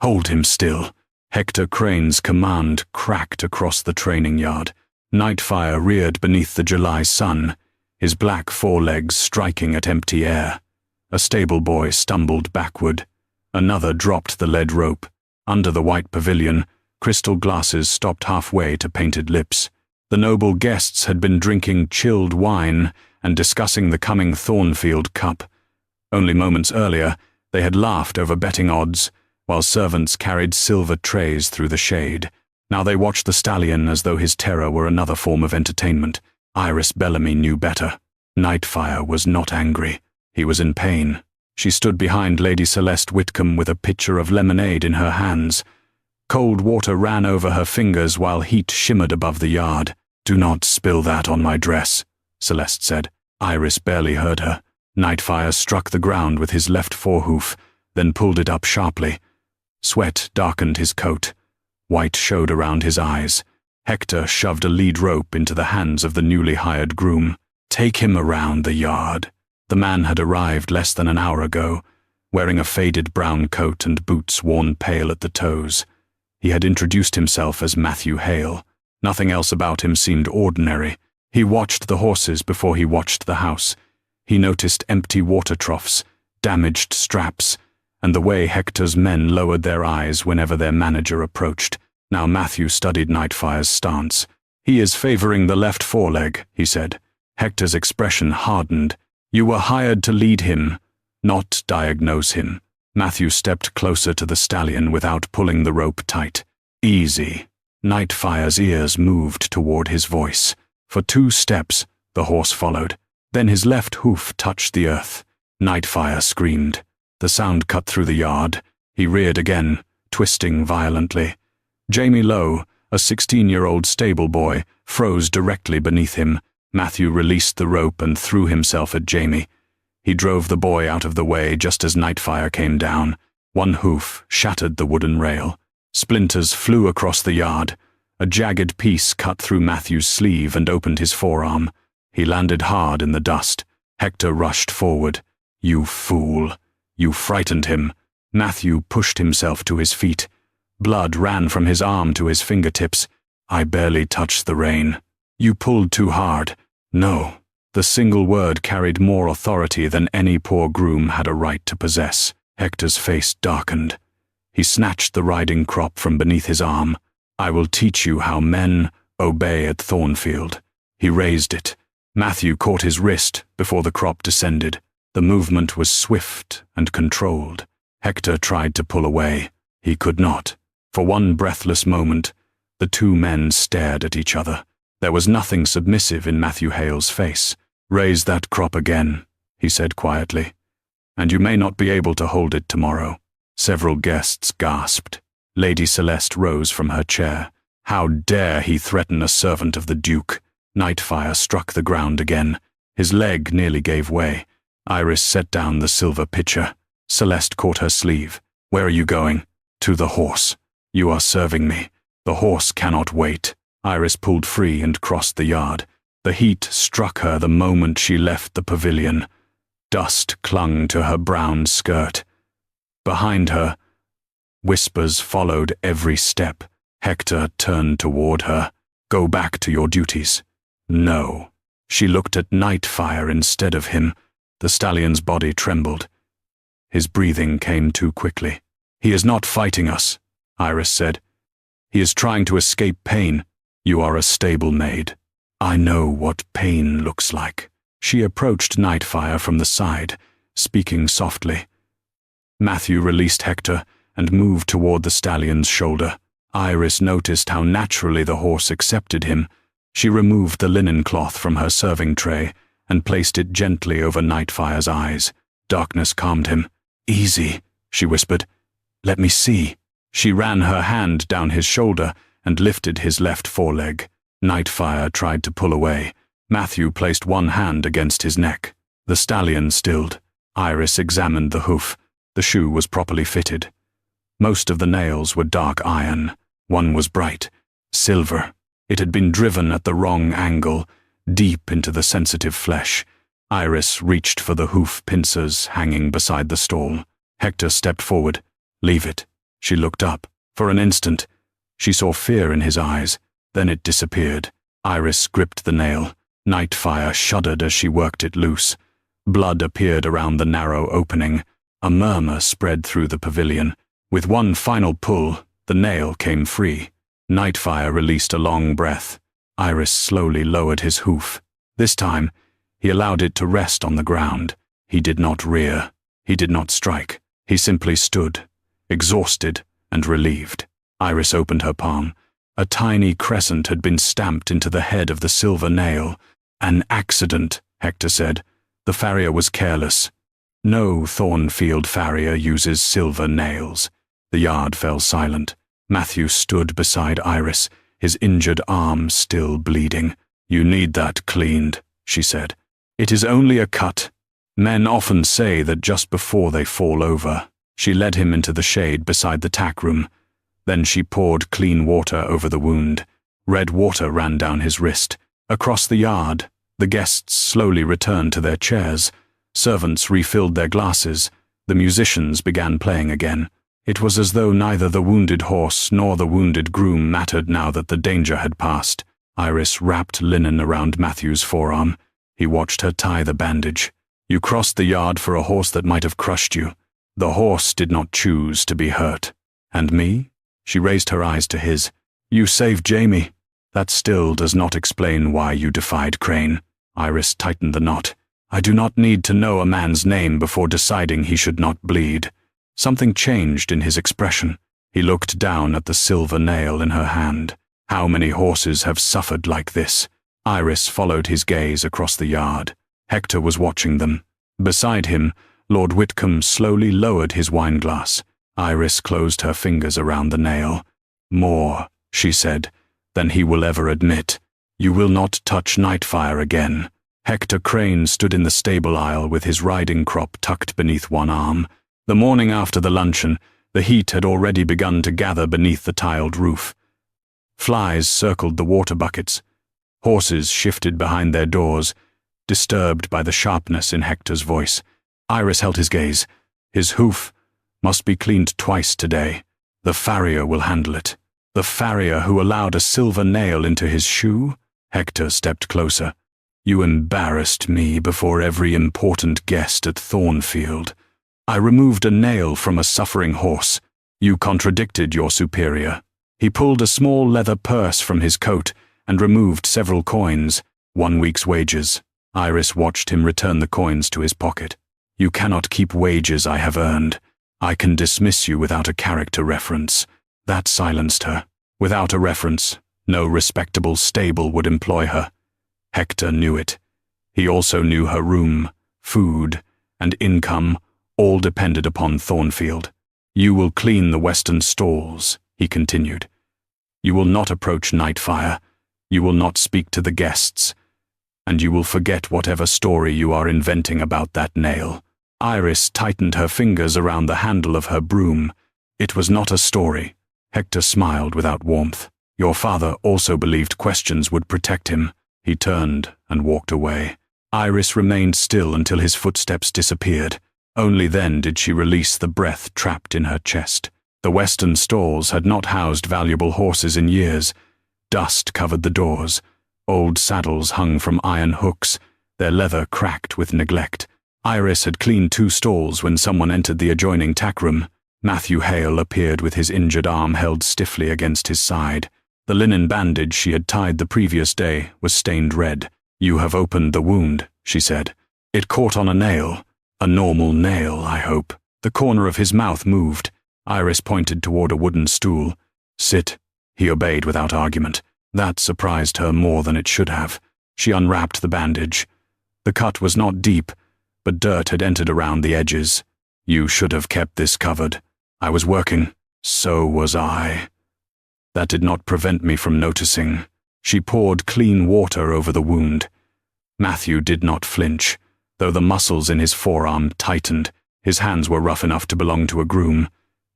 Hold him still. Hector Crane's command cracked across the training yard. Nightfire reared beneath the July sun, his black forelegs striking at empty air. A stable boy stumbled backward. Another dropped the lead rope. Under the white pavilion, crystal glasses stopped halfway to painted lips. The noble guests had been drinking chilled wine and discussing the coming Thornfield Cup. Only moments earlier, they had laughed over betting odds, while servants carried silver trays through the shade. Now they watched the stallion as though his terror were another form of entertainment. Iris Bellamy knew better. Nightfire was not angry. He was in pain. She stood behind Lady Celeste Whitcomb with a pitcher of lemonade in her hands. Cold water ran over her fingers while heat shimmered above the yard. "Do not spill that on my dress," Celeste said. Iris barely heard her. Nightfire struck the ground with his left forehoof, then pulled it up sharply. Sweat darkened his coat. White showed around his eyes. Hector shoved a lead rope into the hands of the newly hired groom. "Take him around the yard." The man had arrived less than an hour ago, wearing a faded brown coat and boots worn pale at the toes. He had introduced himself as Matthew Hale. Nothing else about him seemed ordinary. He watched the horses before he watched the house. He noticed empty water troughs, damaged straps, and the way Hector's men lowered their eyes whenever their manager approached. Now Matthew studied Nightfire's stance. "He is favoring the left foreleg," he said. Hector's expression hardened. "You were hired to lead him, not diagnose him." Matthew stepped closer to the stallion without pulling the rope tight. "Easy." Nightfire's ears moved toward his voice. For 2 steps, the horse followed. Then his left hoof touched the earth. Nightfire screamed. The sound cut through the yard. He reared again, twisting violently. Jamie Lowe, a 16-year-old stable boy, froze directly beneath him. Matthew released the rope and threw himself at Jamie. He drove the boy out of the way just as Nightfire came down. One hoof shattered the wooden rail. Splinters flew across the yard. A jagged piece cut through Matthew's sleeve and opened his forearm. He landed hard in the dust. Hector rushed forward. "You fool. You frightened him." Matthew pushed himself to his feet. Blood ran from his arm to his fingertips. "I barely touched the rein." "You pulled too hard." "No." The single word carried more authority than any poor groom had a right to possess. Hector's face darkened. He snatched the riding crop from beneath his arm. "I will teach you how men obey at Thornfield." He raised it. Matthew caught his wrist before the crop descended. The movement was swift and controlled. Hector tried to pull away. He could not. For one breathless moment, the 2 men stared at each other. There was nothing submissive in Matthew Hale's face. "Raise that crop again," he said quietly, "and you may not be able to hold it tomorrow." Several guests gasped. Lady Celeste rose from her chair. How dare he threaten a servant of the Duke? Nightfire struck the ground again. His leg nearly gave way. Iris set down the silver pitcher. Celeste caught her sleeve. "Where are you going?" "To the horse." "You are serving me. The horse cannot wait." Iris pulled free and crossed the yard. The heat struck her the moment she left the pavilion. Dust clung to her brown skirt. Behind her, whispers followed every step. Hector turned toward her. "Go back to your duties." "No." She looked at Nightfire instead of him. The stallion's body trembled. His breathing came too quickly. "He is not fighting us," Iris said. "He is trying to escape pain." "You are a stable maid. I know what pain looks like." She approached Nightfire from the side, speaking softly. Matthew released Hector and moved toward the stallion's shoulder. Iris noticed how naturally the horse accepted him. She removed the linen cloth from her serving tray and placed it gently over Nightfire's eyes. Darkness calmed him. "Easy," she whispered. "Let me see." She ran her hand down his shoulder and lifted his left foreleg. Nightfire tried to pull away. Matthew placed one hand against his neck. The stallion stilled. Iris examined the hoof. The shoe was properly fitted. Most of the nails were dark iron. One was bright, silver. It had been driven at the wrong angle, deep into the sensitive flesh. Iris reached for the hoof pincers hanging beside the stall. Hector stepped forward. "Leave it," She looked up. For an instant, she saw fear in his eyes. Then it disappeared. Iris gripped the nail. Nightfire shuddered as she worked it loose. Blood appeared around the narrow opening. A murmur spread through the pavilion. With one final pull, the nail came free. Nightfire released a long breath. Iris slowly lowered his hoof. This time, he allowed it to rest on the ground. He did not rear. He did not strike. He simply stood, exhausted and relieved. Iris opened her palm. A tiny crescent had been stamped into the head of the silver nail. An accident, Hector said. The farrier was careless. No Thornfield farrier uses silver nails. The yard fell silent. Matthew stood beside Iris, his injured arm still bleeding. "You need that cleaned," she said. "It is only a cut. Men often say that just before they fall over." She led him into the shade beside the tack room. Then she poured clean water over the wound. Red water ran down his wrist. Across the yard, the guests slowly returned to their chairs. Servants refilled their glasses. The musicians began playing again. It was as though neither the wounded horse nor the wounded groom mattered now that the danger had passed. Iris wrapped linen around Matthew's forearm. He watched her tie the bandage. "You crossed the yard for a horse that might have crushed you. The horse did not choose to be hurt. And me?" She raised her eyes to his. "You saved Jamie. That still does not explain why you defied Crane." Iris tightened the knot. "I do not need to know a man's name before deciding he should not bleed." Something changed in his expression. He looked down at the silver nail in her hand. How many horses have suffered like this? Iris followed his gaze across the yard. Hector was watching them. Beside him, Lord Whitcomb slowly lowered his wineglass. Iris closed her fingers around the nail. "More," she said, "than he will ever admit. You will not touch Nightfire again." Hector Crane stood in the stable aisle with his riding crop tucked beneath one arm. The morning after the luncheon, the heat had already begun to gather beneath the tiled roof. Flies circled the water buckets. Horses shifted behind their doors, disturbed by the sharpness in Hector's voice. Iris held his gaze. "His hoof must be cleaned twice today. The farrier will handle it." "The farrier who allowed a silver nail into his shoe?" Hector stepped closer. "You embarrassed me before every important guest at Thornfield. I removed a nail from a suffering horse. You contradicted your superior." He pulled a small leather purse from his coat and removed several coins, 1 week's wages. Iris watched him return the coins to his pocket. "You cannot keep wages I have earned. I can dismiss you without a character reference." That silenced her. Without a reference, no respectable stable would employ her. Hector knew it. He also knew her room, food, and income all depended upon Thornfield. "You will clean the western stalls," he continued. "You will not approach Nightfire. You will not speak to the guests. And you will forget whatever story you are inventing about that nail." Iris tightened her fingers around the handle of her broom. "It was not a story." Hector smiled without warmth. "Your father also believed questions would protect him." He turned and walked away. Iris remained still until his footsteps disappeared. Only then did she release the breath trapped in her chest. The western stalls had not housed valuable horses in years. Dust covered the doors. Old saddles hung from iron hooks, their leather cracked with neglect. Iris had cleaned 2 stalls when someone entered the adjoining tack room. Matthew Hale appeared with his injured arm held stiffly against his side. The linen bandage she had tied the previous day was stained red. "You have opened the wound," she said. "It caught on a nail. A normal nail, I hope." The corner of his mouth moved. Iris pointed toward a wooden stool. "Sit." He obeyed without argument. That surprised her more than it should have. She unwrapped the bandage. The cut was not deep, but dirt had entered around the edges. "You should have kept this covered. I was working." "So was I." That did not prevent me from noticing. She poured clean water over the wound. Matthew did not flinch, though the muscles in his forearm tightened. His hands were rough enough to belong to a groom,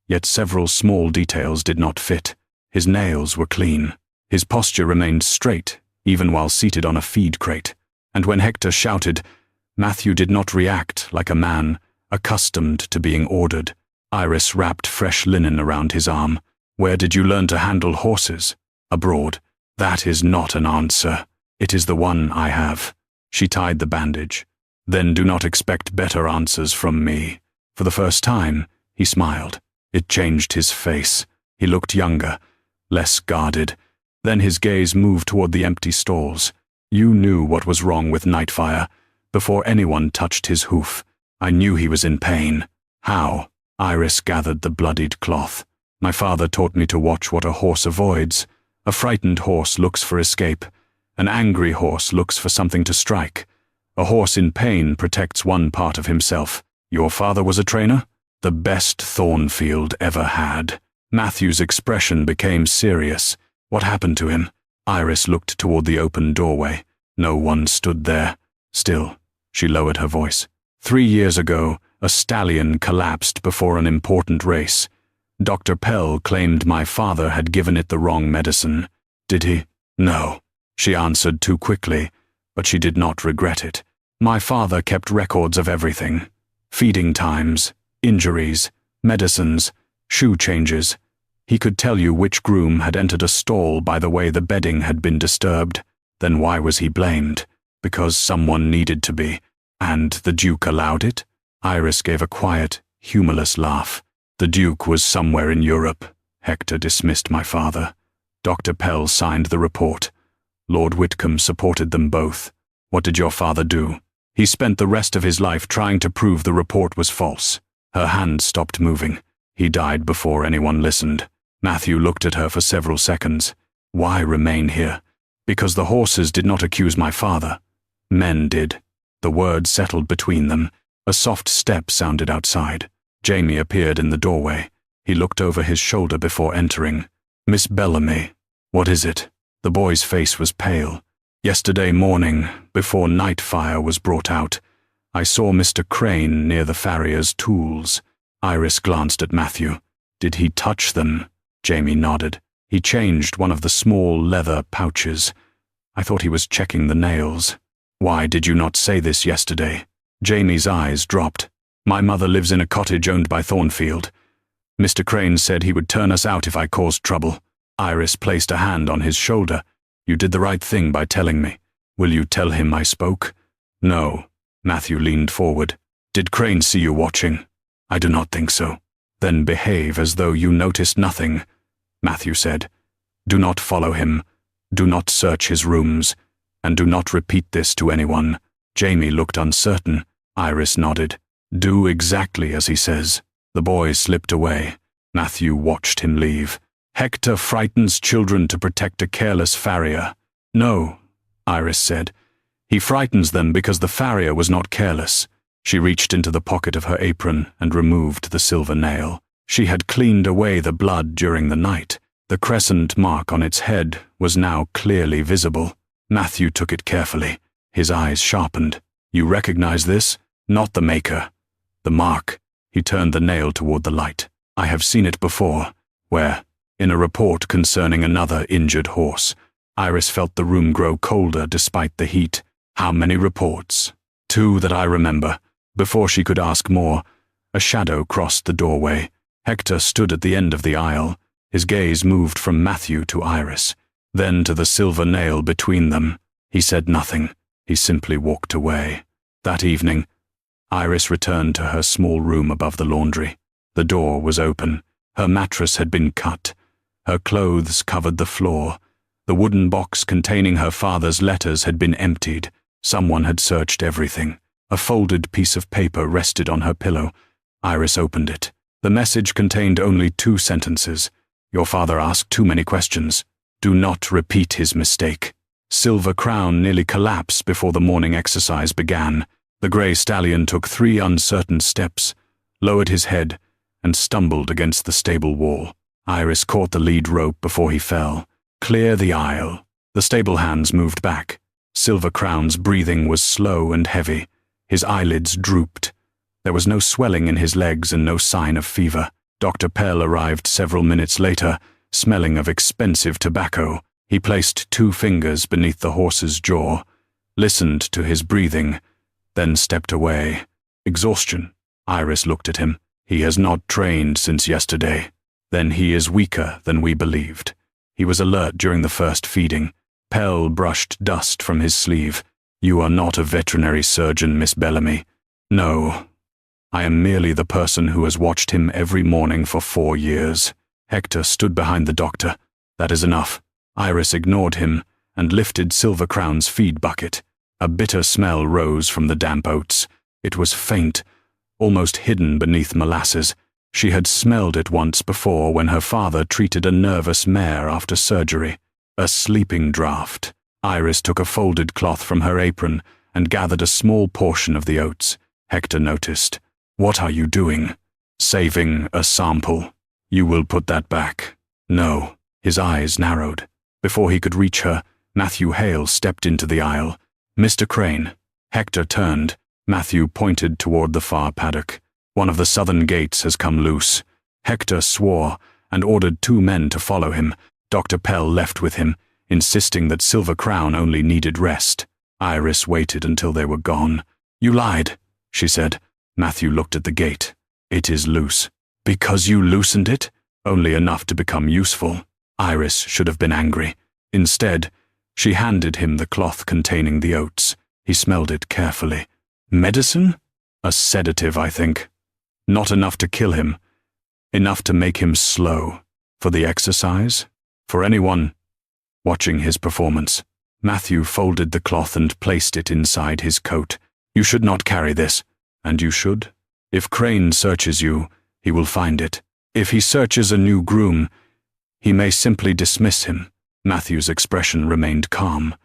yet several small details did not fit. His nails were clean. His posture remained straight, even while seated on a feed crate. And when Hector shouted, Matthew did not react like a man accustomed to being ordered. Iris wrapped fresh linen around his arm. Where did you learn to handle horses? Abroad. That is not an answer. It is the one I have. She tied the bandage. Then do not expect better answers from me. For the first time, he smiled. It changed his face. He looked younger, less guarded. Then his gaze moved toward the empty stalls. You knew what was wrong with Nightfire. Before anyone touched his hoof, I knew he was in pain. How? Iris gathered the bloodied cloth. My father taught me to watch what a horse avoids. A frightened horse looks for escape. An angry horse looks for something to strike. A horse in pain protects one part of himself. Your father was a trainer? The best Thornfield ever had. Matthew's expression became serious. What happened to him? Iris looked toward the open doorway. No one stood there. Still, she lowered her voice. 3 years ago, a stallion collapsed before an important race. Dr. Pell claimed my father had given it the wrong medicine. Did he? No. She answered too quickly, but she did not regret it. My father kept records of everything. Feeding times, injuries, medicines, shoe changes. He could tell you which groom had entered a stall by the way the bedding had been disturbed. Then why was he blamed? Because someone needed to be. And the Duke allowed it? Iris gave a quiet, humorless laugh. The Duke was somewhere in Europe. Hector dismissed my father. Dr. Pell signed the report. Lord Whitcomb supported them both. What did your father do? He spent the rest of his life trying to prove the report was false. Her hand stopped moving. He died before anyone listened. Matthew looked at her for several seconds. Why remain here? Because the horses did not accuse my father. Men did. The word settled between them. A soft step sounded outside. Jamie appeared in the doorway. He looked over his shoulder before entering. Miss Bellamy, what is it? The boy's face was pale. Yesterday morning, before Nightfire was brought out, I saw Mr. Crane near the farrier's tools. Iris glanced at Matthew. Did he touch them? Jamie nodded. He changed one of the small leather pouches. I thought he was checking the nails. Why did you not say this yesterday? Jamie's eyes dropped. My mother lives in a cottage owned by Thornfield. Mr. Crane said he would turn us out if I caused trouble. Iris placed a hand on his shoulder. You did the right thing by telling me. Will you tell him I spoke? No. Matthew leaned forward. Did Crane see you watching? I do not think so. Then behave as though you noticed nothing. Matthew said. Do not follow him. Do not search his rooms. And do not repeat this to anyone. Jamie looked uncertain. Iris nodded. Do exactly as he says. The boy slipped away. Matthew watched him leave. Hector frightens children to protect a careless farrier. No, Iris said. He frightens them because the farrier was not careless. She reached into the pocket of her apron and removed the silver nail. She had cleaned away the blood during the night. The crescent mark on its head was now clearly visible. Matthew took it carefully. His eyes sharpened. You recognize this? Not the maker. The mark. He turned the nail toward the light. I have seen it before. Where? In a report concerning another injured horse. Iris felt the room grow colder despite the heat. How many reports? 2 that I remember. Before she could ask more, a shadow crossed the doorway. Hector stood at the end of the aisle. His gaze moved from Matthew to Iris, then to the silver nail between them. He said nothing. He simply walked away. That evening, Iris returned to her small room above the laundry. The door was open. Her mattress had been cut. Her clothes covered the floor. The wooden box containing her father's letters had been emptied. Someone had searched everything. A folded piece of paper rested on her pillow. Iris opened it. The message contained only 2 sentences. Your father asked too many questions. Do not repeat his mistake. Silver Crown nearly collapsed before the morning exercise began. The grey stallion took 3 uncertain steps, lowered his head, and stumbled against the stable wall. Iris caught the lead rope before he fell. Clear the aisle. The stable hands moved back. Silver Crown's breathing was slow and heavy. His eyelids drooped. There was no swelling in his legs and no sign of fever. Dr. Pell arrived several minutes later, smelling of expensive tobacco. He placed 2 fingers beneath the horse's jaw, listened to his breathing, then stepped away. Exhaustion. Iris looked at him. He has not trained since yesterday. Then he is weaker than we believed. He was alert during the first feeding. Pell brushed dust from his sleeve. You are not a veterinary surgeon, Miss Bellamy. No. I am merely the person who has watched him every morning for 4 years. Hector stood behind the doctor. That is enough. Iris ignored him and lifted Silver Crown's feed bucket. A bitter smell rose from the damp oats. It was faint, almost hidden beneath molasses. She had smelled it once before when her father treated a nervous mare after surgery. A sleeping draught. Iris took a folded cloth from her apron and gathered a small portion of the oats. Hector noticed. What are you doing? Saving a sample. You will put that back. No. His eyes narrowed. Before he could reach her, Matthew Hale stepped into the aisle. Mr. Crane. Hector turned. Matthew pointed toward the far paddock. One of the southern gates has come loose. Hector swore and ordered 2 men to follow him. Dr. Pell left with him, insisting that Silver Crown only needed rest. Iris waited until they were gone. You lied, she said. Matthew looked at the gate. It is loose. Because you loosened it? Only enough to become useful. Iris should have been angry. Instead, she handed him the cloth containing the oats. He smelled it carefully. Medicine? A sedative, I think. Not enough to kill him. Enough to make him slow. For the exercise? For anyone watching his performance. Matthew folded the cloth and placed it inside his coat. You should not carry this. And you should. If Crane searches you, he will find it. If he searches a new groom, he may simply dismiss him. Matthew's expression remained calm.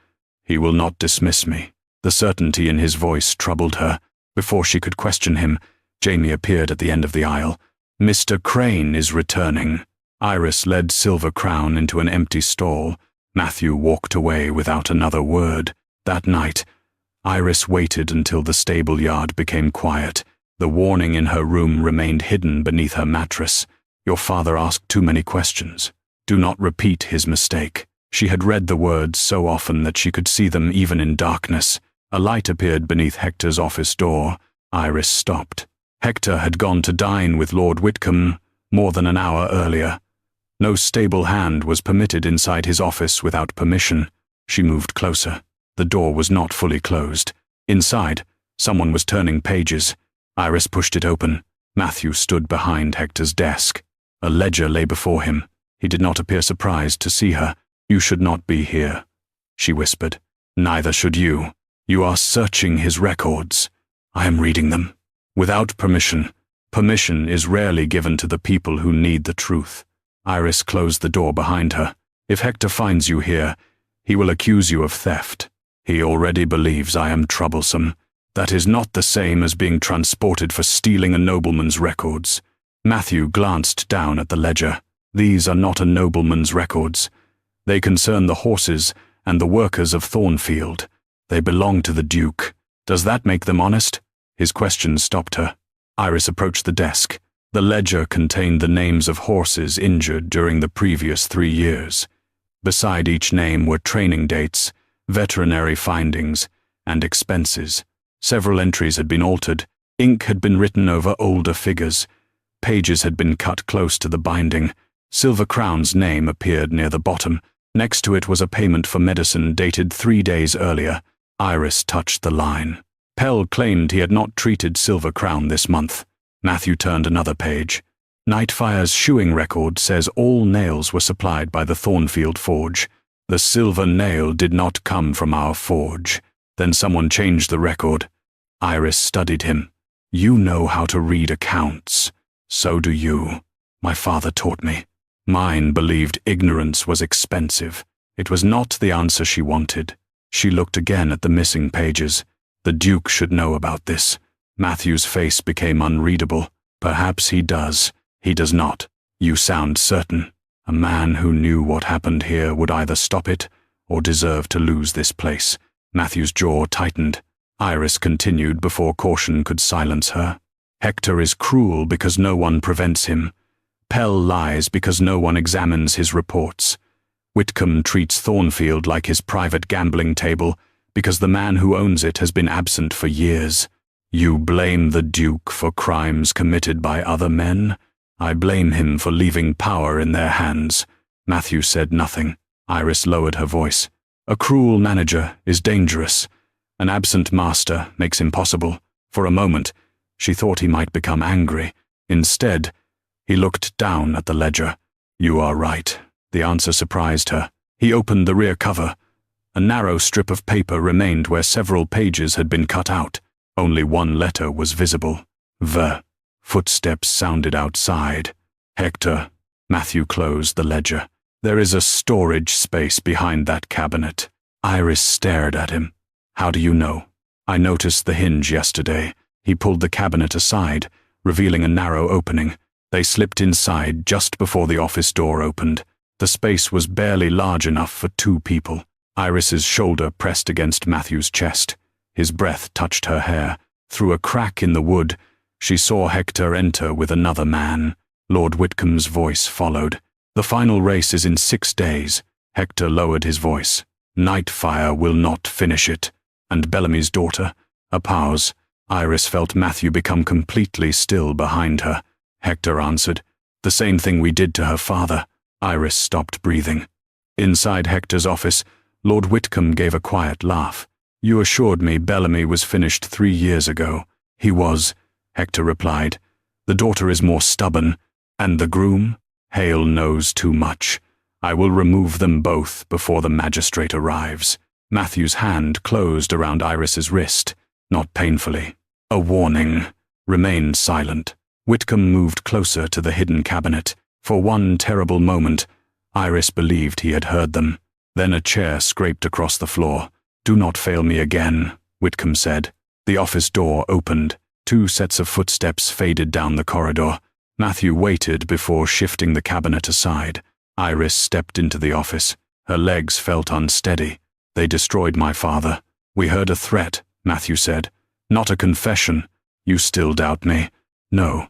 He will not dismiss me. The certainty in his voice troubled her. Before she could question him, Jamie appeared at the end of the aisle. Mr. Crane is returning. Iris led Silver Crown into an empty stall. Matthew walked away without another word. That night, Iris waited until the stable yard became quiet. The warning in her room remained hidden beneath her mattress. Your father asked too many questions. Do not repeat his mistake. She had read the words so often that she could see them even in darkness. A light appeared beneath Hector's office door. Iris stopped. Hector had gone to dine with Lord Whitcomb more than an hour earlier. No stable hand was permitted inside his office without permission. She moved closer. The door was not fully closed. Inside, someone was turning pages. Iris pushed it open. Matthew stood behind Hector's desk. A ledger lay before him. He did not appear surprised to see her. You should not be here, she whispered. Neither should you. You are searching his records. I am reading them. Without permission. Permission is rarely given to the people who need the truth. Iris closed the door behind her. If Hector finds you here, he will accuse you of theft. He already believes I am troublesome. That is not the same as being transported for stealing a nobleman's records. Matthew glanced down at the ledger. These are not a nobleman's records. They concern the horses and the workers of Thornfield. They belong to the Duke. Does that make them honest? His question stopped her. Iris approached the desk. The ledger contained the names of horses injured during the previous 3 years. Beside each name were training dates, veterinary findings, and expenses. Several entries had been altered. Ink had been written over older figures. Pages had been cut close to the binding. Silver Crown's name appeared near the bottom. Next to it was a payment for medicine dated 3 days earlier. Iris touched the line. Pell claimed he had not treated Silver Crown this month. Matthew turned another page. Nightfire's shoeing record says all nails were supplied by the Thornfield forge. The silver nail did not come from our forge. Then someone changed the record. Iris studied him. You know how to read accounts. So do you. My father taught me. Mine believed ignorance was expensive. It was not the answer she wanted. She looked again at the missing pages. The Duke should know about this. Matthew's face became unreadable. Perhaps he does. He does not. You sound certain. A man who knew what happened here would either stop it or deserve to lose this place. Matthew's jaw tightened. Iris continued before caution could silence her. Hector is cruel because no one prevents him. Pell lies because no one examines his reports. Whitcomb treats Thornfield like his private gambling table because the man who owns it has been absent for years. You blame the Duke for crimes committed by other men? I blame him for leaving power in their hands. Matthew said nothing. Iris lowered her voice. A cruel manager is dangerous. An absent master makes impossible. For a moment, she thought he might become angry. Instead, he looked down at the ledger. You are right. The answer surprised her. He opened the rear cover. A narrow strip of paper remained where several pages had been cut out. Only one letter was visible. V. Footsteps sounded outside. Hector. Matthew closed the ledger. There is a storage space behind that cabinet. Iris stared at him. How do you know? I noticed the hinge yesterday. He pulled the cabinet aside, revealing a narrow opening. They slipped inside just before the office door opened. The space was barely large enough for 2 people. Iris's shoulder pressed against Matthew's chest. His breath touched her hair. Through a crack in the wood, she saw Hector enter with another man. Lord Whitcomb's voice followed. The final race is in 6 days. Hector lowered his voice. Nightfire will not finish it. And Bellamy's daughter? A pause. Iris felt Matthew become completely still behind her. Hector answered. The same thing we did to her father. Iris stopped breathing. Inside Hector's office, Lord Whitcomb gave a quiet laugh. You assured me Bellamy was finished 3 years ago. He was, Hector replied. The daughter is more stubborn. And the groom? Hale knows too much. I will remove them both before the magistrate arrives. Matthew's hand closed around Iris's wrist, not painfully. A warning. Remain silent. Whitcomb moved closer to the hidden cabinet. For one terrible moment, Iris believed he had heard them. Then a chair scraped across the floor. Do not fail me again, Whitcomb said. The office door opened. 2 sets of footsteps faded down the corridor. Matthew waited before shifting the cabinet aside. Iris stepped into the office. Her legs felt unsteady. They destroyed my father. We heard a threat, Matthew said. Not a confession. You still doubt me? No.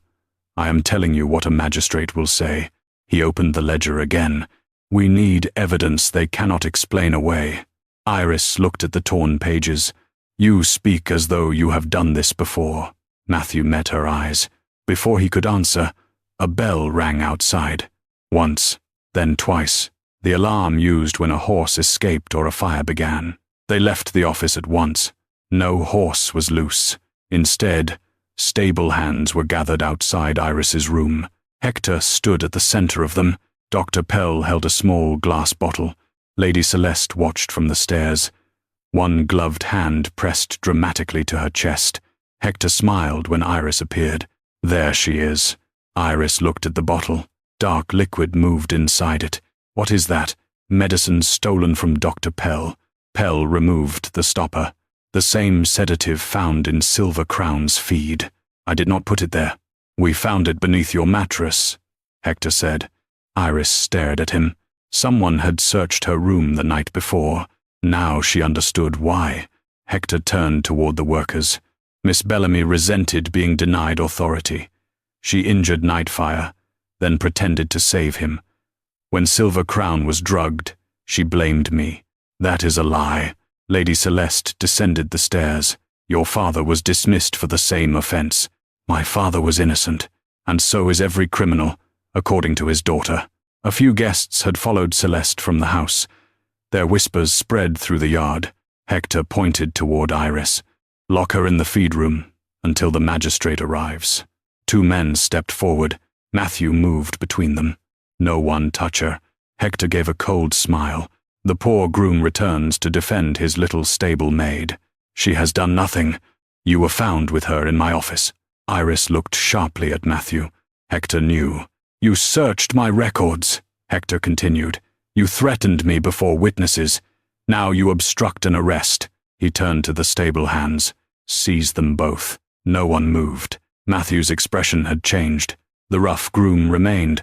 I am telling you what a magistrate will say. He opened the ledger again. We need evidence they cannot explain away. Iris looked at the torn pages. You speak as though you have done this before. Matthew met her eyes. Before he could answer, a bell rang outside. Once, then twice. The alarm used when a horse escaped or a fire began. They left the office at once. No horse was loose. Instead, stable hands were gathered outside Iris's room. Hector stood at the center of them. Dr. Pell held a small glass bottle. Lady Celeste watched from the stairs. One gloved hand pressed dramatically to her chest. Hector smiled when Iris appeared. There she is. Iris looked at the bottle. Dark liquid moved inside it. What is that? Medicine stolen from Dr. Pell. Pell removed the stopper. The same sedative found in Silver Crown's feed. I did not put it there. We found it beneath your mattress, Hector said. Iris stared at him. Someone had searched her room the night before. Now she understood why. Hector turned toward the workers. Miss Bellamy resented being denied authority. She injured Nightfire, then pretended to save him. When Silver Crown was drugged, she blamed me. That is a lie. Lady Celeste descended the stairs. Your father was dismissed for the same offense. My father was innocent, and so is every criminal, according to his daughter. A few guests had followed Celeste from the house. Their whispers spread through the yard. Hector pointed toward Iris. Lock her in the feed room until the magistrate arrives. 2 men stepped forward. Matthew moved between them. No one touch her. Hector gave a cold smile. The poor groom returns to defend his little stable maid. She has done nothing. You were found with her in my office. Iris looked sharply at Matthew. Hector knew. You searched my records, Hector continued. You threatened me before witnesses. Now you obstruct an arrest. He turned to the stable hands. Seize them both. No one moved. Matthew's expression had changed. The rough groom remained,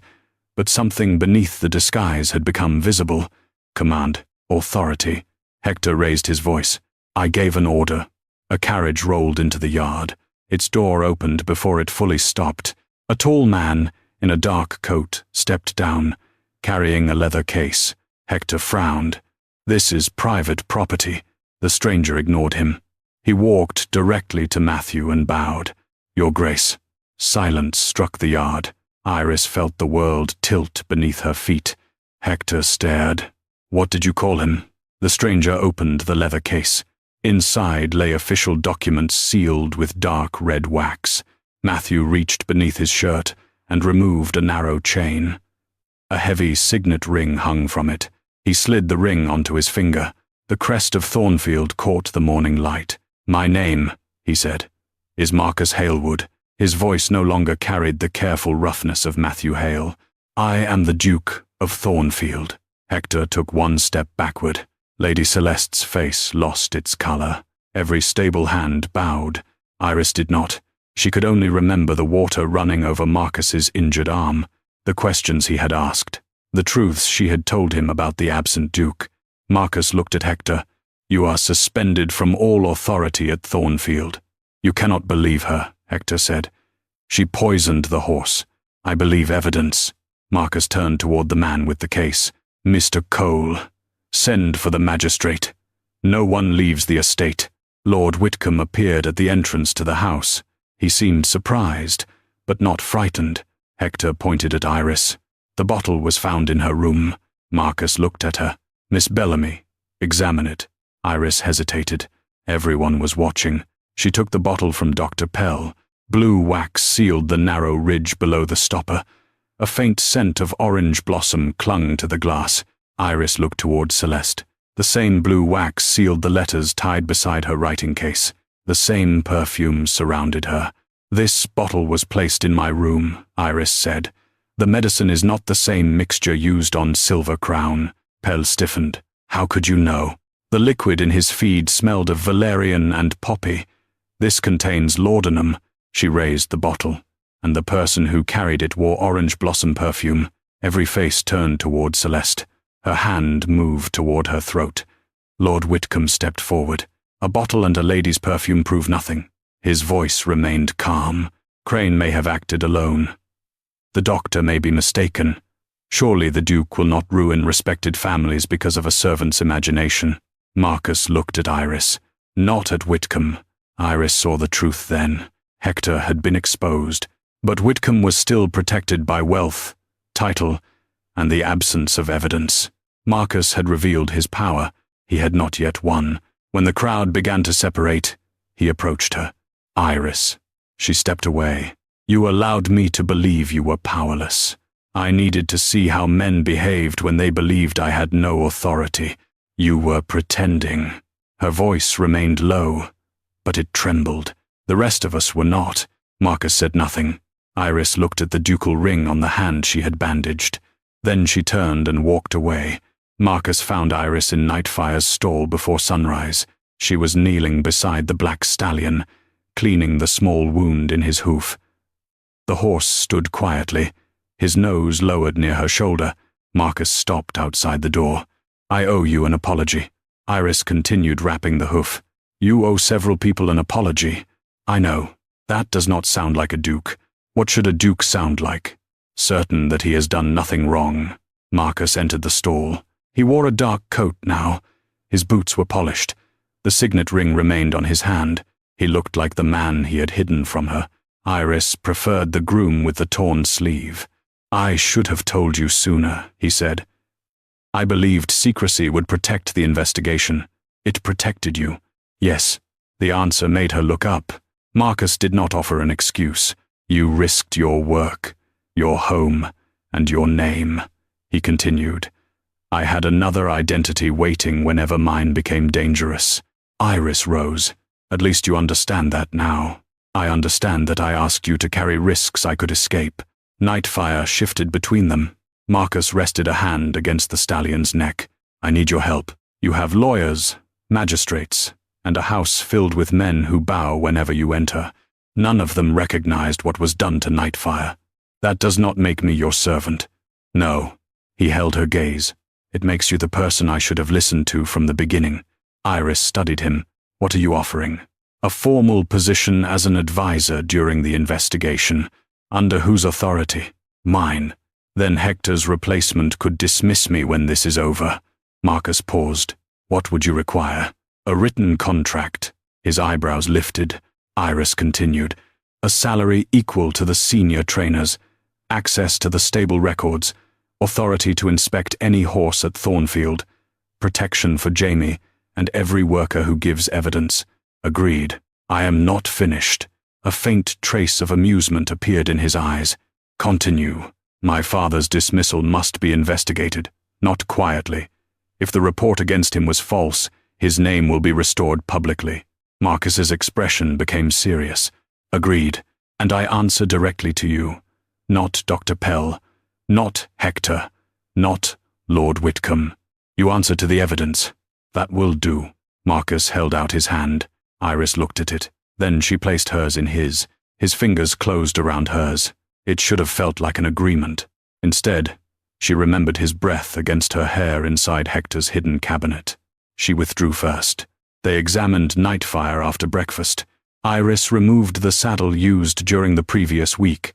but something beneath the disguise had become visible. Command, authority. Hector raised his voice. I gave an order. A carriage rolled into the yard. Its door opened before it fully stopped. A tall man, in a dark coat, stepped down, carrying a leather case. Hector frowned. This is private property. The stranger ignored him. He walked directly to Matthew and bowed. "Your Grace." Silence struck the yard. Iris felt the world tilt beneath her feet. Hector stared. "What did you call him?" The stranger opened the leather case. Inside lay official documents sealed with dark red wax. Matthew reached beneath his shirt and removed a narrow chain. A heavy signet ring hung from it. He slid the ring onto his finger. The crest of Thornfield caught the morning light. "My name," he said, "is Marcus Halewood." His voice no longer carried the careful roughness of Matthew Hale. "I am the Duke of Thornfield." Hector took one step backward. Lady Celeste's face lost its color. Every stable hand bowed. Iris did not. She could only remember the water running over Marcus's injured arm, the questions he had asked, the truths she had told him about the absent Duke. Marcus looked at Hector. "You are suspended from all authority at Thornfield." "You cannot believe her," Hector said. "She poisoned the horse. I believe evidence." Marcus turned toward the man with the case. "Mr. Cole, send for the magistrate. No one leaves the estate." Lord Whitcomb appeared at the entrance to the house. He seemed surprised, but not frightened. Hector pointed at Iris. The bottle was found in her room. Marcus looked at her. "Miss Bellamy, examine it." Iris hesitated. Everyone was watching. She took the bottle from Dr. Pell. Blue wax sealed the narrow ridge below the stopper. A faint scent of orange blossom clung to the glass. Iris looked toward Celeste. The same blue wax sealed the letters tied beside her writing case. The same perfume surrounded her. "This bottle was placed in my room," Iris said. "The medicine is not the same mixture used on Silver Crown." Pell stiffened. "How could you know?" The liquid in his feed smelled of valerian and poppy. "This contains laudanum." She raised the bottle, and the person who carried it wore orange blossom perfume. Every face turned toward Celeste. Her hand moved toward her throat. Lord Whitcomb stepped forward. "A bottle and a lady's perfume prove nothing." His voice remained calm. "Crane may have acted alone. The doctor may be mistaken. Surely the Duke will not ruin respected families because of a servant's imagination." Marcus looked at Iris, not at Whitcomb. Iris saw the truth then. Hector had been exposed, but Whitcomb was still protected by wealth, title, and the absence of evidence. Marcus had revealed his power. He had not yet won. When the crowd began to separate, he approached her. "Iris." She stepped away. "You allowed me to believe you were powerless. I needed to see how men behaved when they believed I had no authority. You were pretending." Her voice remained low, but it trembled. The rest of us were not. Marcus said nothing. Iris looked at the ducal ring on the hand she had bandaged. Then she turned and walked away. Marcus found Iris in Nightfire's stall before sunrise. She was kneeling beside the black stallion, cleaning the small wound in his hoof. The horse stood quietly, his nose lowered near her shoulder. Marcus stopped outside the door. "I owe you an apology." Iris continued wrapping the hoof. "You owe several people an apology." "I know. That does not sound like a duke. What should a duke sound like? Certain that he has done nothing wrong." Marcus entered the stall. He wore a dark coat now. His boots were polished. The signet ring remained on his hand. He looked like the man he had hidden from her. Iris preferred the groom with the torn sleeve. "I should have told you sooner," he said. "I believed secrecy would protect the investigation. It protected you." "Yes." The answer made her look up. Marcus did not offer an excuse. "You risked your work, your home, and your name," he continued. "I had another identity waiting whenever mine became dangerous." Iris rose. "At least you understand that now." "I understand that I asked you to carry risks I could escape." Nightfire shifted between them. Marcus rested a hand against the stallion's neck. "I need your help. You have lawyers, magistrates, and a house filled with men who bow whenever you enter. None of them recognized what was done to Nightfire. That does not make me your servant." "No." He held her gaze. "It makes you the person I should have listened to from the beginning." Iris studied him. "What are you offering?" "A formal position as an advisor during the investigation." "Under whose authority?" "Mine. Then Hector's replacement could dismiss me when this is over." Marcus paused. "What would you require?" "A written contract. His eyebrows lifted. Iris continued. A salary equal to the senior trainers, access to the stable records, authority to inspect any horse at Thornfield, protection for Jamie and every worker who gives evidence. Agreed. I am not finished. A faint trace of amusement appeared in his eyes. Continue. My father's dismissal must be investigated, not quietly. If the report against him was false, his name will be restored publicly. Marcus's expression became serious. Agreed. And I answer directly to you. Not Dr. Pell. Not Hector. Not Lord Whitcomb. You answer to the evidence. That will do. Marcus held out his hand. Iris looked at it. Then she placed hers in his. His fingers closed around hers. It should have felt like an agreement. Instead, she remembered his breath against her hair inside Hector's hidden cabinet. She withdrew first. They examined Nightfire after breakfast. Iris removed the saddle used during the previous week.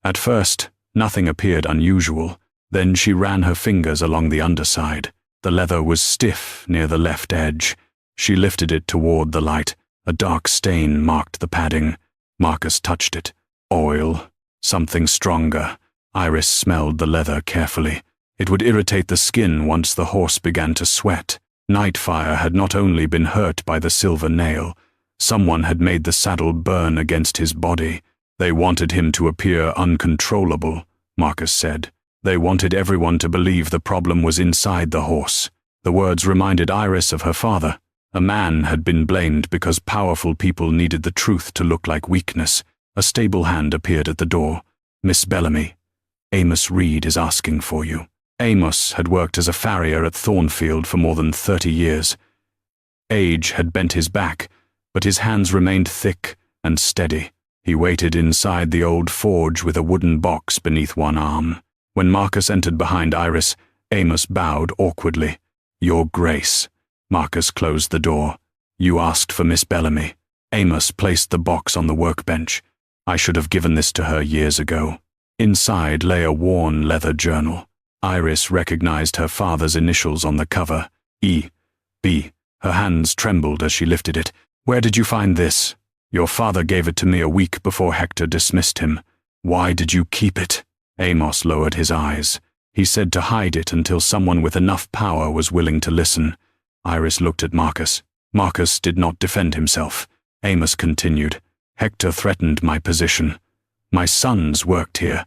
At first, nothing appeared unusual. Then she ran her fingers along the underside. The leather was stiff near the left edge. She lifted it toward the light. A dark stain marked the padding. Marcus touched it. Oil. Something stronger. Iris smelled the leather carefully. It would irritate the skin once the horse began to sweat. Nightfire had not only been hurt by the silver nail. Someone had made the saddle burn against his body. They wanted him to appear uncontrollable, Marcus said. They wanted everyone to believe the problem was inside the horse. The words reminded Iris of her father. A man had been blamed because powerful people needed the truth to look like weakness. A stable hand appeared at the door. Miss Bellamy, Amos Reed is asking for you. Amos had worked as a farrier at Thornfield for more than 30 years. Age had bent his back, but his hands remained thick and steady. He waited inside the old forge with a wooden box beneath one arm. When Marcus entered behind Iris, Amos bowed awkwardly. Your Grace. Marcus closed the door. You asked for Miss Bellamy. Amos placed the box on the workbench. I should have given this to her years ago. Inside lay a worn leather journal. Iris recognized her father's initials on the cover. E.B. Her hands trembled as she lifted it. Where did you find this? Your father gave it to me a week before Hector dismissed him. Why did you keep it? Amos lowered his eyes. He said to hide it until someone with enough power was willing to listen. Iris looked at Marcus. Marcus did not defend himself. Amos continued. Hector threatened my position. My sons worked here.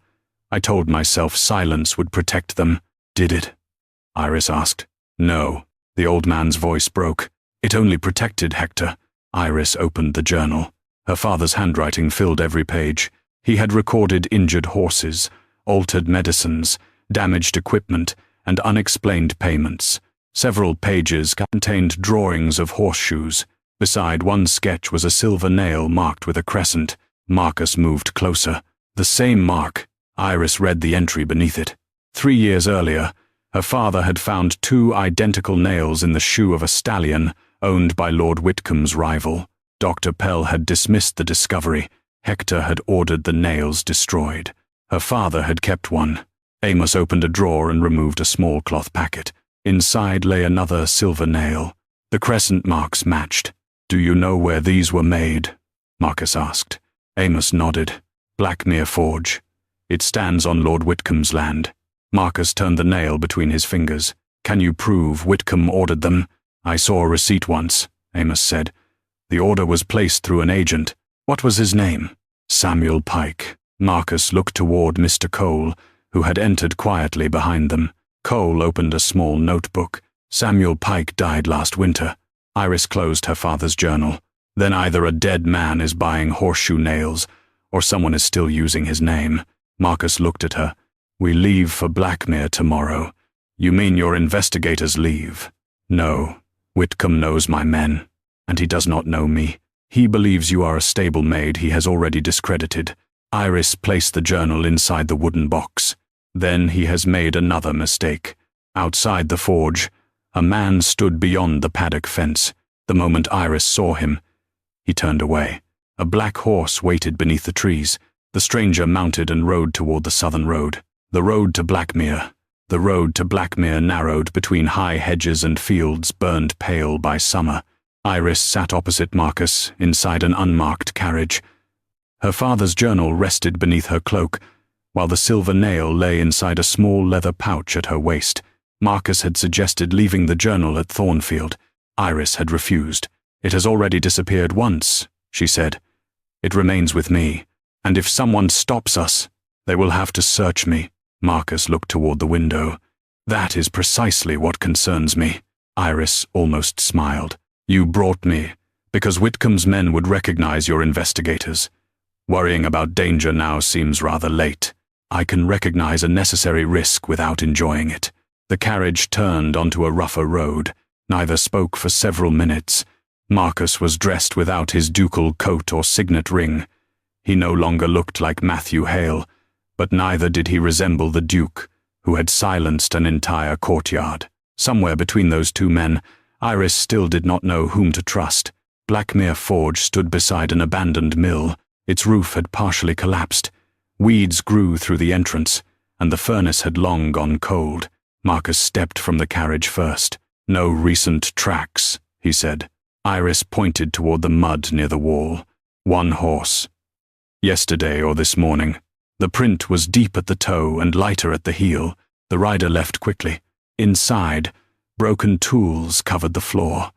I told myself silence would protect them. Did it? Iris asked. No. The old man's voice broke. It only protected Hector. Iris opened the journal. Her father's handwriting filled every page. He had recorded injured horses, altered medicines, damaged equipment, and unexplained payments. Several pages contained drawings of horseshoes. Beside one sketch was a silver nail marked with a crescent. Marcus moved closer. The same mark. Iris read the entry beneath it. 3 years earlier, her father had found 2 identical nails in the shoe of a stallion owned by Lord Whitcomb's rival. Dr. Pell had dismissed the discovery. Hector had ordered the nails destroyed. Her father had kept one. Amos opened a drawer and removed a small cloth packet. Inside lay another silver nail. The crescent marks matched. Do you know where these were made? Marcus asked. Amos nodded. Blackmere Forge. It stands on Lord Whitcomb's land. Marcus turned the nail between his fingers. Can you prove Whitcomb ordered them? I saw a receipt once, Amos said. The order was placed through an agent. What was his name? Samuel Pike. Marcus looked toward Mr. Cole, who had entered quietly behind them. Cole opened a small notebook. Samuel Pike died last winter. Iris closed her father's journal. Then either a dead man is buying horseshoe nails, or someone is still using his name. Marcus looked at her. We leave for Blackmere tomorrow. You mean your investigators leave? No. Whitcomb knows my men, and he does not know me. He believes you are a stable maid he has already discredited. Iris placed the journal inside the wooden box. Then he has made another mistake. Outside the forge, a man stood beyond the paddock fence. The moment Iris saw him, he turned away. A black horse waited beneath the trees. The stranger mounted and rode toward the southern road. The road to Blackmere. The road to Blackmere narrowed between high hedges and fields burned pale by summer. Iris sat opposite Marcus, inside an unmarked carriage. Her father's journal rested beneath her cloak, while the silver nail lay inside a small leather pouch at her waist. Marcus had suggested leaving the journal at Thornfield. Iris had refused. "It has already disappeared once," she said. "It remains with me, and if someone stops us, they will have to search me." Marcus looked toward the window. "That is precisely what concerns me." Iris almost smiled. "You brought me because Whitcomb's men would recognize your investigators. Worrying about danger now seems rather late. I can recognize a necessary risk without enjoying it." The carriage turned onto a rougher road. Neither spoke for several minutes. Marcus was dressed without his ducal coat or signet ring. He no longer looked like Matthew Hale, but neither did he resemble the Duke, who had silenced an entire courtyard. Somewhere between those two men, Iris still did not know whom to trust. Blackmere Forge stood beside an abandoned mill. Its roof had partially collapsed. Weeds grew through the entrance, and the furnace had long gone cold. Marcus stepped from the carriage first. "No recent tracks," he said. Iris pointed toward the mud near the wall. "One horse. Yesterday or this morning. The print was deep at the toe and lighter at the heel. The rider left quickly. Inside, broken tools covered the floor.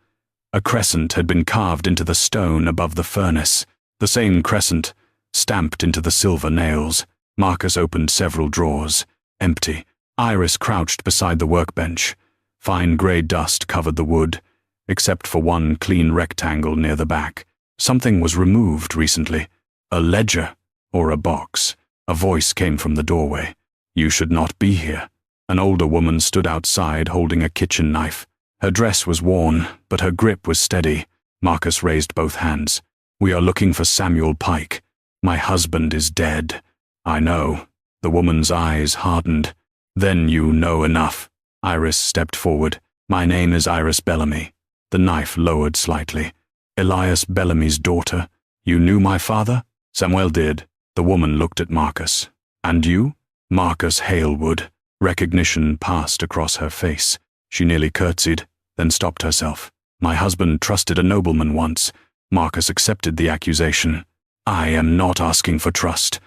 A crescent had been carved into the stone above the furnace. The same crescent, stamped into the silver nails." Marcus opened several drawers. Empty. Iris crouched beside the workbench. Fine grey dust covered the wood, except for one clean rectangle near the back. Something was removed recently. A ledger, or a box. A voice came from the doorway. "You should not be here." An older woman stood outside holding a kitchen knife. Her dress was worn, but her grip was steady. Marcus raised both hands. "We are looking for Samuel Pike. My husband is dead." "I know." The woman's eyes hardened. "Then you know enough." Iris stepped forward. "My name is Iris Bellamy." The knife lowered slightly. "Elias Bellamy's daughter. You knew my father?" "Samuel did." The woman looked at Marcus. "And you?" "Marcus Halewood." Recognition passed across her face. She nearly curtsied, then stopped herself. "My husband trusted a nobleman once." Marcus accepted the accusation. "I am not asking for trust.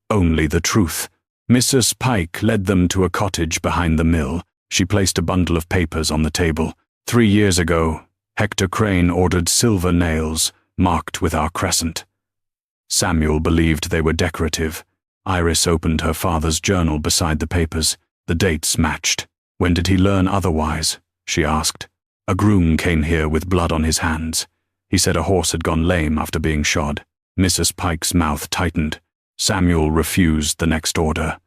Only the truth." Mrs. Pike led them to a cottage behind the mill. She placed a bundle of papers on the table. 3 years ago, Hector Crane ordered silver nails, marked with our crescent. Samuel believed they were decorative. Iris opened her father's journal beside the papers. The dates matched. "When did he learn otherwise?" she asked. "A groom came here with blood on his hands. He said a horse had gone lame after being shod." Mrs. Pike's mouth tightened. Samuel refused the next order.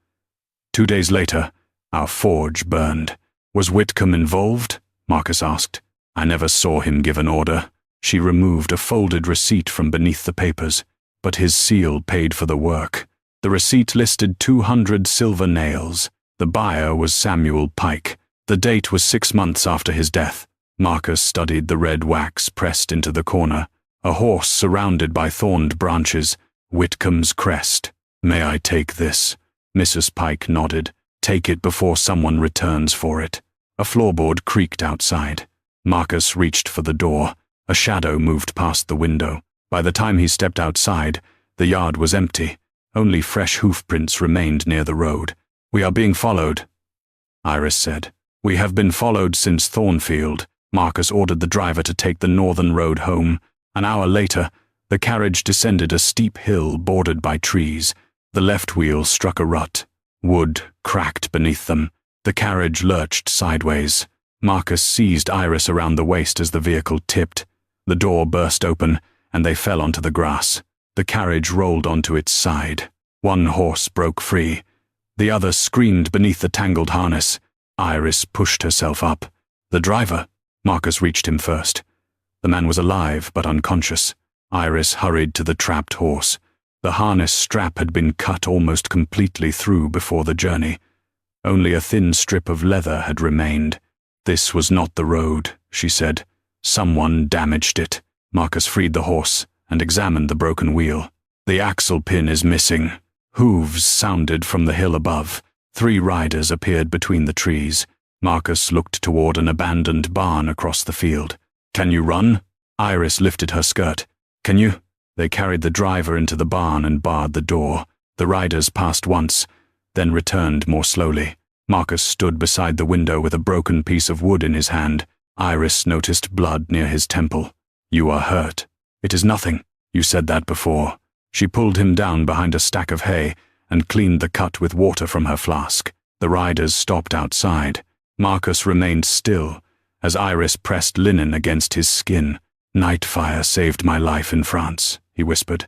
2 days later, our forge burned. "Was Whitcomb involved?" Marcus asked. "I never saw him give an order." She removed a folded receipt from beneath the papers, but his seal paid for the work. The receipt listed 200 silver nails. The buyer was Samuel Pike. The date was 6 months after his death. Marcus studied the red wax pressed into the corner. A horse surrounded by thorned branches. Whitcomb's crest. "May I take this?" Mrs. Pike nodded. "Take it before someone returns for it." A floorboard creaked outside. Marcus reached for the door. A shadow moved past the window. By the time he stepped outside, the yard was empty. Only fresh hoofprints remained near the road. "We are being followed," Iris said. "We have been followed since Thornfield." Marcus ordered the driver to take the northern road home. An hour later, the carriage descended a steep hill bordered by trees. The left wheel struck a rut. Wood cracked beneath them. The carriage lurched sideways. Marcus seized Iris around the waist as the vehicle tipped. The door burst open, and they fell onto the grass. The carriage rolled onto its side. One horse broke free. The other screamed beneath the tangled harness. Iris pushed herself up. "The driver." Marcus reached him first. The man was alive but unconscious. Iris hurried to the trapped horse. The harness strap had been cut almost completely through before the journey. Only a thin strip of leather had remained. "This was not the road," she said. "Someone damaged it." Marcus freed the horse and examined the broken wheel. "The axle pin is missing." Hooves sounded from the hill above. 3 riders appeared between the trees. Marcus looked toward an abandoned barn across the field. "Can you run?" Iris lifted her skirt. "Can you?" They carried the driver into the barn and barred the door. The riders passed once, then returned more slowly. Marcus stood beside the window with a broken piece of wood in his hand. Iris noticed blood near his temple. "You are hurt." "It is nothing. You said that before." She pulled him down behind a stack of hay and cleaned the cut with water from her flask. The riders stopped outside. Marcus remained still as Iris pressed linen against his skin. "Nightfire saved my life in France," he whispered.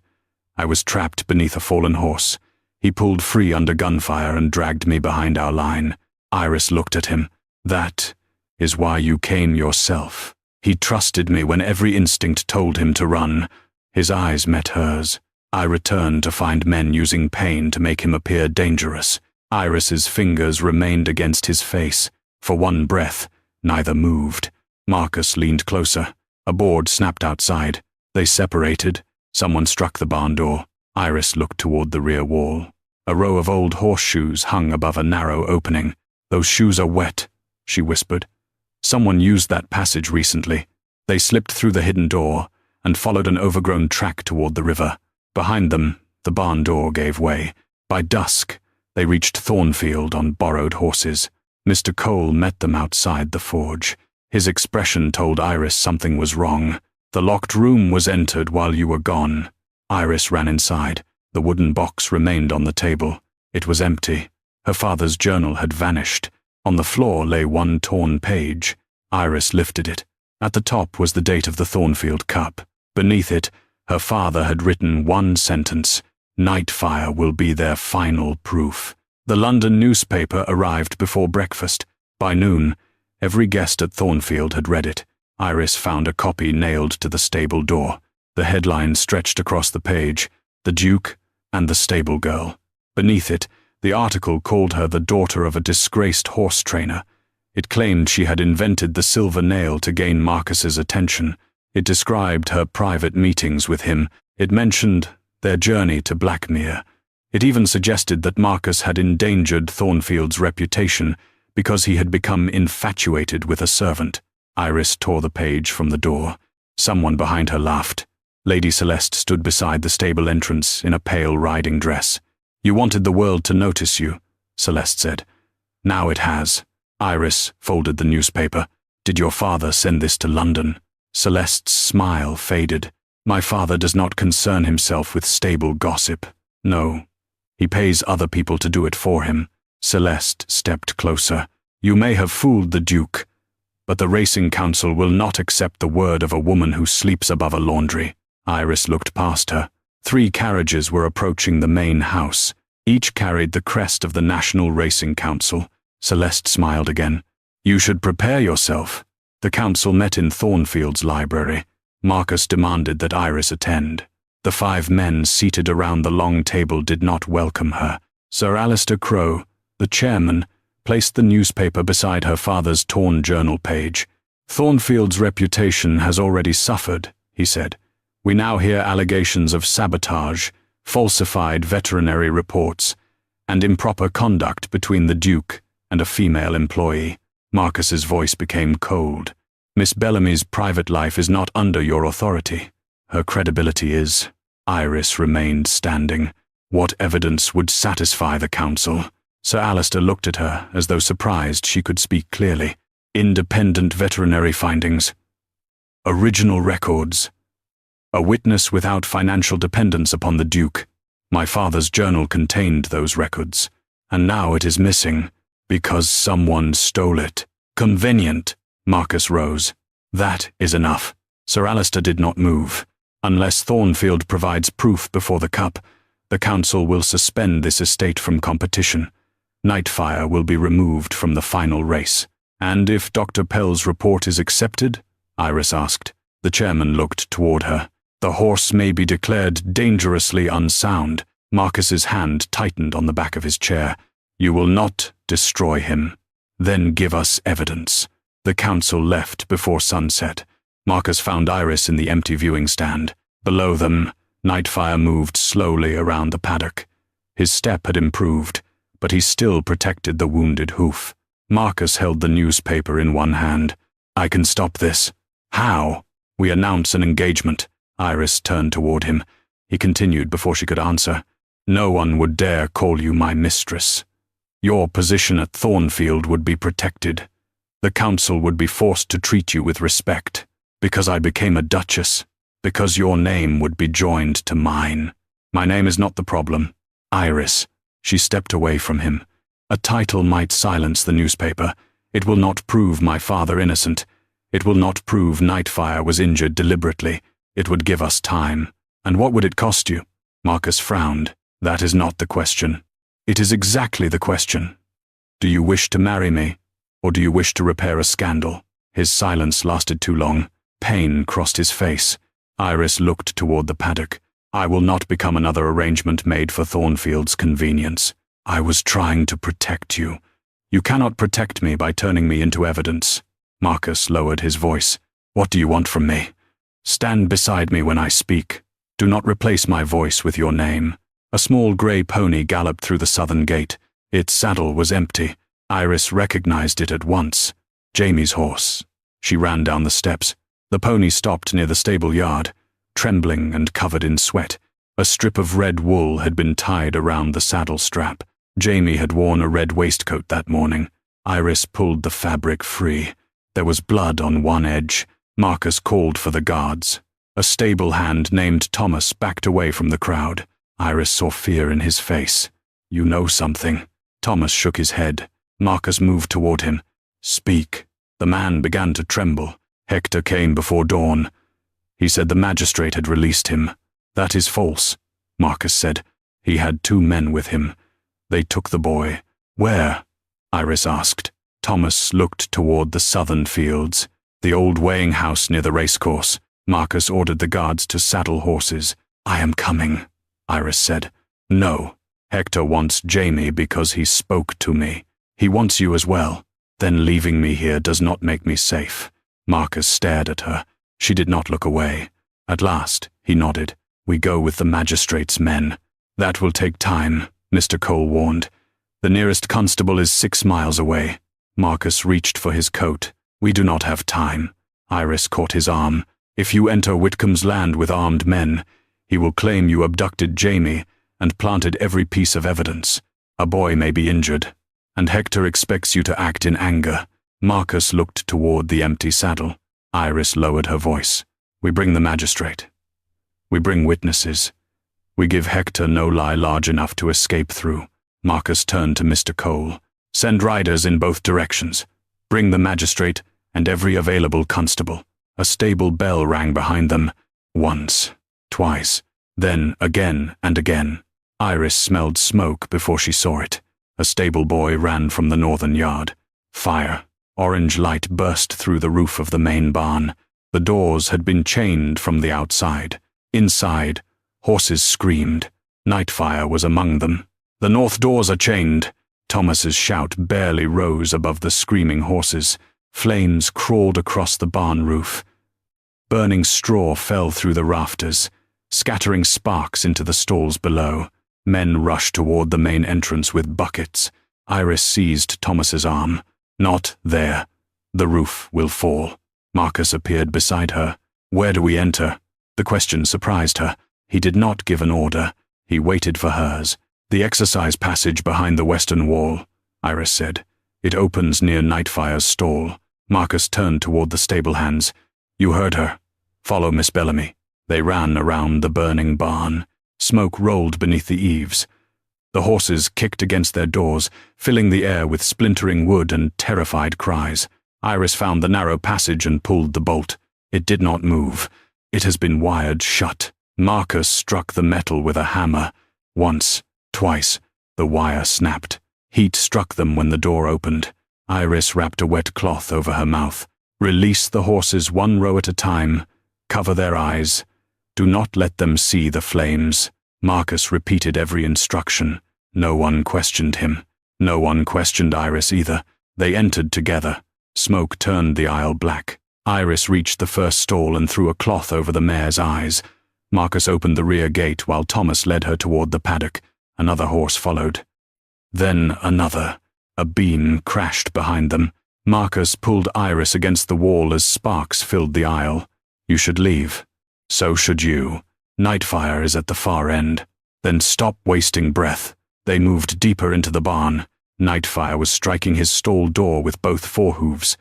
"I was trapped beneath a fallen horse. He pulled free under gunfire and dragged me behind our line." Iris looked at him. "That is why you came yourself. He trusted me when every instinct told him to run." His eyes met hers. "I returned to find men using pain to make him appear dangerous." Iris's fingers remained against his face. For one breath, neither moved. Marcus leaned closer. A board snapped outside. They separated. Someone struck the barn door. Iris looked toward the rear wall. A row of old horseshoes hung above a narrow opening. "Those shoes are wet," she whispered. "Someone used that passage recently." They slipped through the hidden door and followed an overgrown track toward the river. Behind them, the barn door gave way. By dusk, they reached Thornfield on borrowed horses. Mr. Cole met them outside the forge. His expression told Iris something was wrong. "The locked room was entered while you were gone." Iris ran inside. The wooden box remained on the table. It was empty. Her father's journal had vanished. On the floor lay one torn page. Iris lifted it. At the top was the date of the Thornfield Cup. Beneath it, her father had written one sentence: "Nightfire will be their final proof." The London newspaper arrived before breakfast. By noon, every guest at Thornfield had read it. Iris found a copy nailed to the stable door. The headline stretched across the page: "The Duke and the Stable Girl." Beneath it, the article called her the daughter of a disgraced horse trainer. It claimed she had invented the silver nail to gain Marcus's attention. It described her private meetings with him. It mentioned their journey to Blackmere. It even suggested that Marcus had endangered Thornfield's reputation because he had become infatuated with a servant. Iris tore the page from the door. Someone behind her laughed. Lady Celeste stood beside the stable entrance in a pale riding dress. "You wanted the world to notice you," Celeste said. "Now it has." Iris folded the newspaper. "Did your father send this to London?" Celeste's smile faded. "My father does not concern himself with stable gossip. No. He pays other people to do it for him." Celeste stepped closer. "You may have fooled the Duke, but the Racing Council will not accept the word of a woman who sleeps above a laundry." Iris looked past her. 3 carriages were approaching the main house. Each carried the crest of the National Racing Council. Celeste smiled again. "You should prepare yourself." The council met in Thornfield's library. Marcus demanded that Iris attend. The 5 men seated around the long table did not welcome her. Sir Alistair Crowe, the chairman, placed the newspaper beside her father's torn journal page. "Thornfield's reputation has already suffered," he said. "We now hear allegations of sabotage, falsified veterinary reports, and improper conduct between the Duke and a female employee." Marcus's voice became cold. "Miss Bellamy's private life is not under your authority. Her credibility is." Iris remained standing. What evidence would satisfy the council? Sir Alistair looked at her as though surprised she could speak clearly. "Independent veterinary findings. Original records. A witness without financial dependence upon the Duke. My father's journal contained those records, and now it is missing because someone stole it." "Convenient." Marcus rose. "That is enough." Sir Alistair did not move. "Unless Thornfield provides proof before the Cup, the council will suspend this estate from competition. Nightfire will be removed from the final race." "And if Dr. Pell's report is accepted?" Iris asked. The chairman looked toward her. "The horse may be declared dangerously unsound." Marcus's hand tightened on the back of his chair. "You will not destroy him. Then give us evidence." The council left before sunset. Marcus found Iris in the empty viewing stand. Below them, Nightfire moved slowly around the paddock. His step had improved, but he still protected the wounded hoof. Marcus held the newspaper in one hand. "I can stop this." "How?" We announce an engagement." Iris turned toward him. He continued before she could answer. "No one would dare call you my mistress. Your position at Thornfield would be protected. The council would be forced to treat you with respect, because I became a duchess, because your name would be joined to mine. My name is not the problem. Iris." She stepped away from him. "A title might silence the newspaper. It will not prove my father innocent. It will not prove Nightfire was injured deliberately. It would give us time. And what would it cost you?" Marcus frowned. "That is not the question. It is exactly the question. Do you wish to marry me, or do you wish to repair a scandal?" His silence lasted too long. Pain crossed his face. Iris looked toward the paddock. "I will not become another arrangement made for Thornfield's convenience. I was trying to protect you. You cannot protect me by turning me into evidence." Marcus lowered his voice. "What do you want from me? Stand beside me when I speak. Do not replace my voice with your name." A small grey pony galloped through the southern gate. Its saddle was empty. Iris recognized it at once. Jamie's horse. She ran down the steps. The pony stopped near the stable yard, trembling and covered in sweat. A strip of red wool had been tied around the saddle strap. Jamie had worn a red waistcoat that morning. Iris pulled the fabric free. There was blood on one edge. Marcus called for the guards. A stable hand named Thomas backed away from the crowd. Iris saw fear in his face. "You know something." Thomas shook his head. Marcus moved toward him. "Speak." The man began to tremble. "Hector came before dawn. He said the magistrate had released him." "That is false," Marcus said. "He had 2 men with him. They took the boy." "Where?" Iris asked. Thomas looked toward the southern fields, the old weighing house near the racecourse. Marcus ordered the guards to saddle horses. "I am coming," Iris said. "No. Hector wants Jamie because he spoke to me. He wants you as well. Then leaving me here does not make me safe." Marcus stared at her. She did not look away. At last, he nodded. "We go with the magistrate's men." "That will take time," Mr. Cole warned. "The nearest constable is 6 miles away." Marcus reached for his coat. "We do not have time." Iris caught his arm. "If you enter Whitcomb's land with armed men, he will claim you abducted Jamie and planted every piece of evidence. A boy may be injured, and Hector expects you to act in anger." Marcus looked toward the empty saddle. Iris lowered her voice. "We bring the magistrate. We bring witnesses. We give Hector no lie large enough to escape through." Marcus turned to Mr. Cole. "Send riders in both directions. Bring the magistrate and every available constable." A stable bell rang behind them. Once, twice, then again and again. Iris smelled smoke before she saw it. A stable boy ran from the northern yard. Fire. Orange light burst through the roof of the main barn. The doors had been chained from the outside. Inside, horses screamed. Nightfire was among them. "The north doors are chained." Thomas's shout barely rose above the screaming horses. Flames crawled across the barn roof. Burning straw fell through the rafters, scattering sparks into the stalls below. Men rushed toward the main entrance with buckets. Iris seized Thomas's arm. "Not there. The roof will fall." Marcus appeared beside her. "Where do we enter?" The question surprised her. He did not give an order. He waited for hers. "The exercise passage behind the western wall," Iris said. "It opens near Nightfire's stall." Marcus turned toward the stable hands. "You heard her. Follow Miss Bellamy." They ran around the burning barn. Smoke rolled beneath the eaves. The horses kicked against their doors, filling the air with splintering wood and terrified cries. Iris found the narrow passage and pulled the bolt. It did not move. "It has been wired shut." Marcus struck the metal with a hammer. Once, twice, the wire snapped. Heat struck them when the door opened. Iris wrapped a wet cloth over her mouth. "Release the horses 1 row at a time. Cover their eyes. Do not let them see the flames." Marcus repeated every instruction. No one questioned him. No one questioned Iris either. They entered together. Smoke turned the aisle black. Iris reached the first stall and threw a cloth over the mare's eyes. Marcus opened the rear gate while Thomas led her toward the paddock. Another horse followed. Then another. A beam crashed behind them. Marcus pulled Iris against the wall as sparks filled the aisle. You should leave. So should you. Nightfire is at the far end. Then stop wasting breath. They moved deeper into the barn. Nightfire was striking his stall door with both forehooves.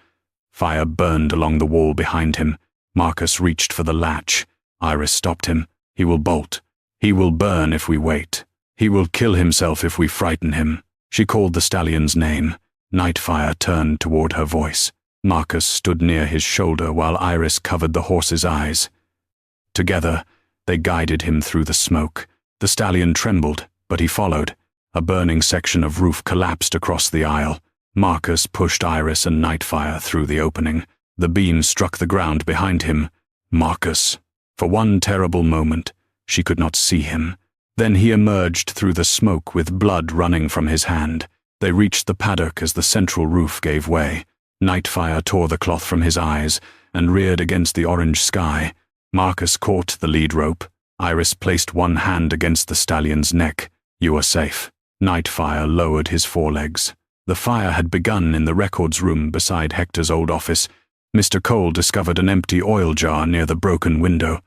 Fire burned along the wall behind him. Marcus reached for the latch. Iris stopped him. He will bolt. He will burn if we wait. He will kill himself if we frighten him. She called the stallion's name. Nightfire turned toward her voice. Marcus stood near his shoulder while Iris covered the horse's eyes. Together, they guided him through the smoke. The stallion trembled, but he followed. A burning section of roof collapsed across the aisle. Marcus pushed Iris and Nightfire through the opening. The beam struck the ground behind him. Marcus. For one terrible moment, she could not see him. Then he emerged through the smoke with blood running from his hand. They reached the paddock as the central roof gave way. Nightfire tore the cloth from his eyes and reared against the orange sky. Marcus caught the lead rope. Iris placed one hand against the stallion's neck. You are safe. Nightfire lowered his forelegs. The fire had begun in the records room beside Hector's old office. Mr. Cole discovered an empty oil jar near the broken window.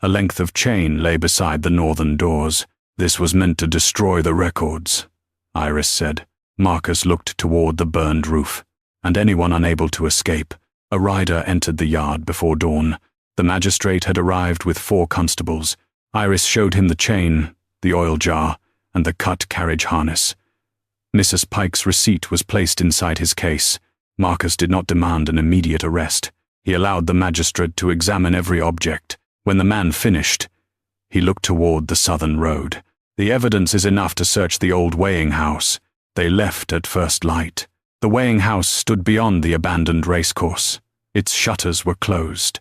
A length of chain lay beside the northern doors. This was meant to destroy the records, Iris said. Marcus looked toward the burned roof. And anyone unable to escape. A rider entered the yard before dawn. The magistrate had arrived with 4 constables. Iris showed him the chain, the oil jar, and the cut carriage harness. Mrs. Pike's receipt was placed inside his case. Marcus did not demand an immediate arrest. He allowed the magistrate to examine every object. When the man finished, he looked toward the southern road. The evidence is enough to search the old weighing house. They left at first light. The weighing house stood beyond the abandoned racecourse. Its shutters were closed.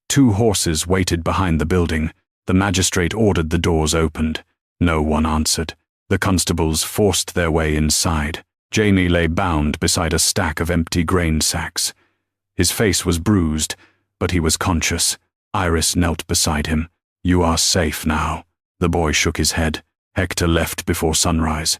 2 horses waited behind the building. The magistrate ordered the doors opened. No one answered. The constables forced their way inside. Jamie lay bound beside a stack of empty grain sacks. His face was bruised, but he was conscious. Iris knelt beside him. You are safe now. The boy shook his head. Hector left before sunrise.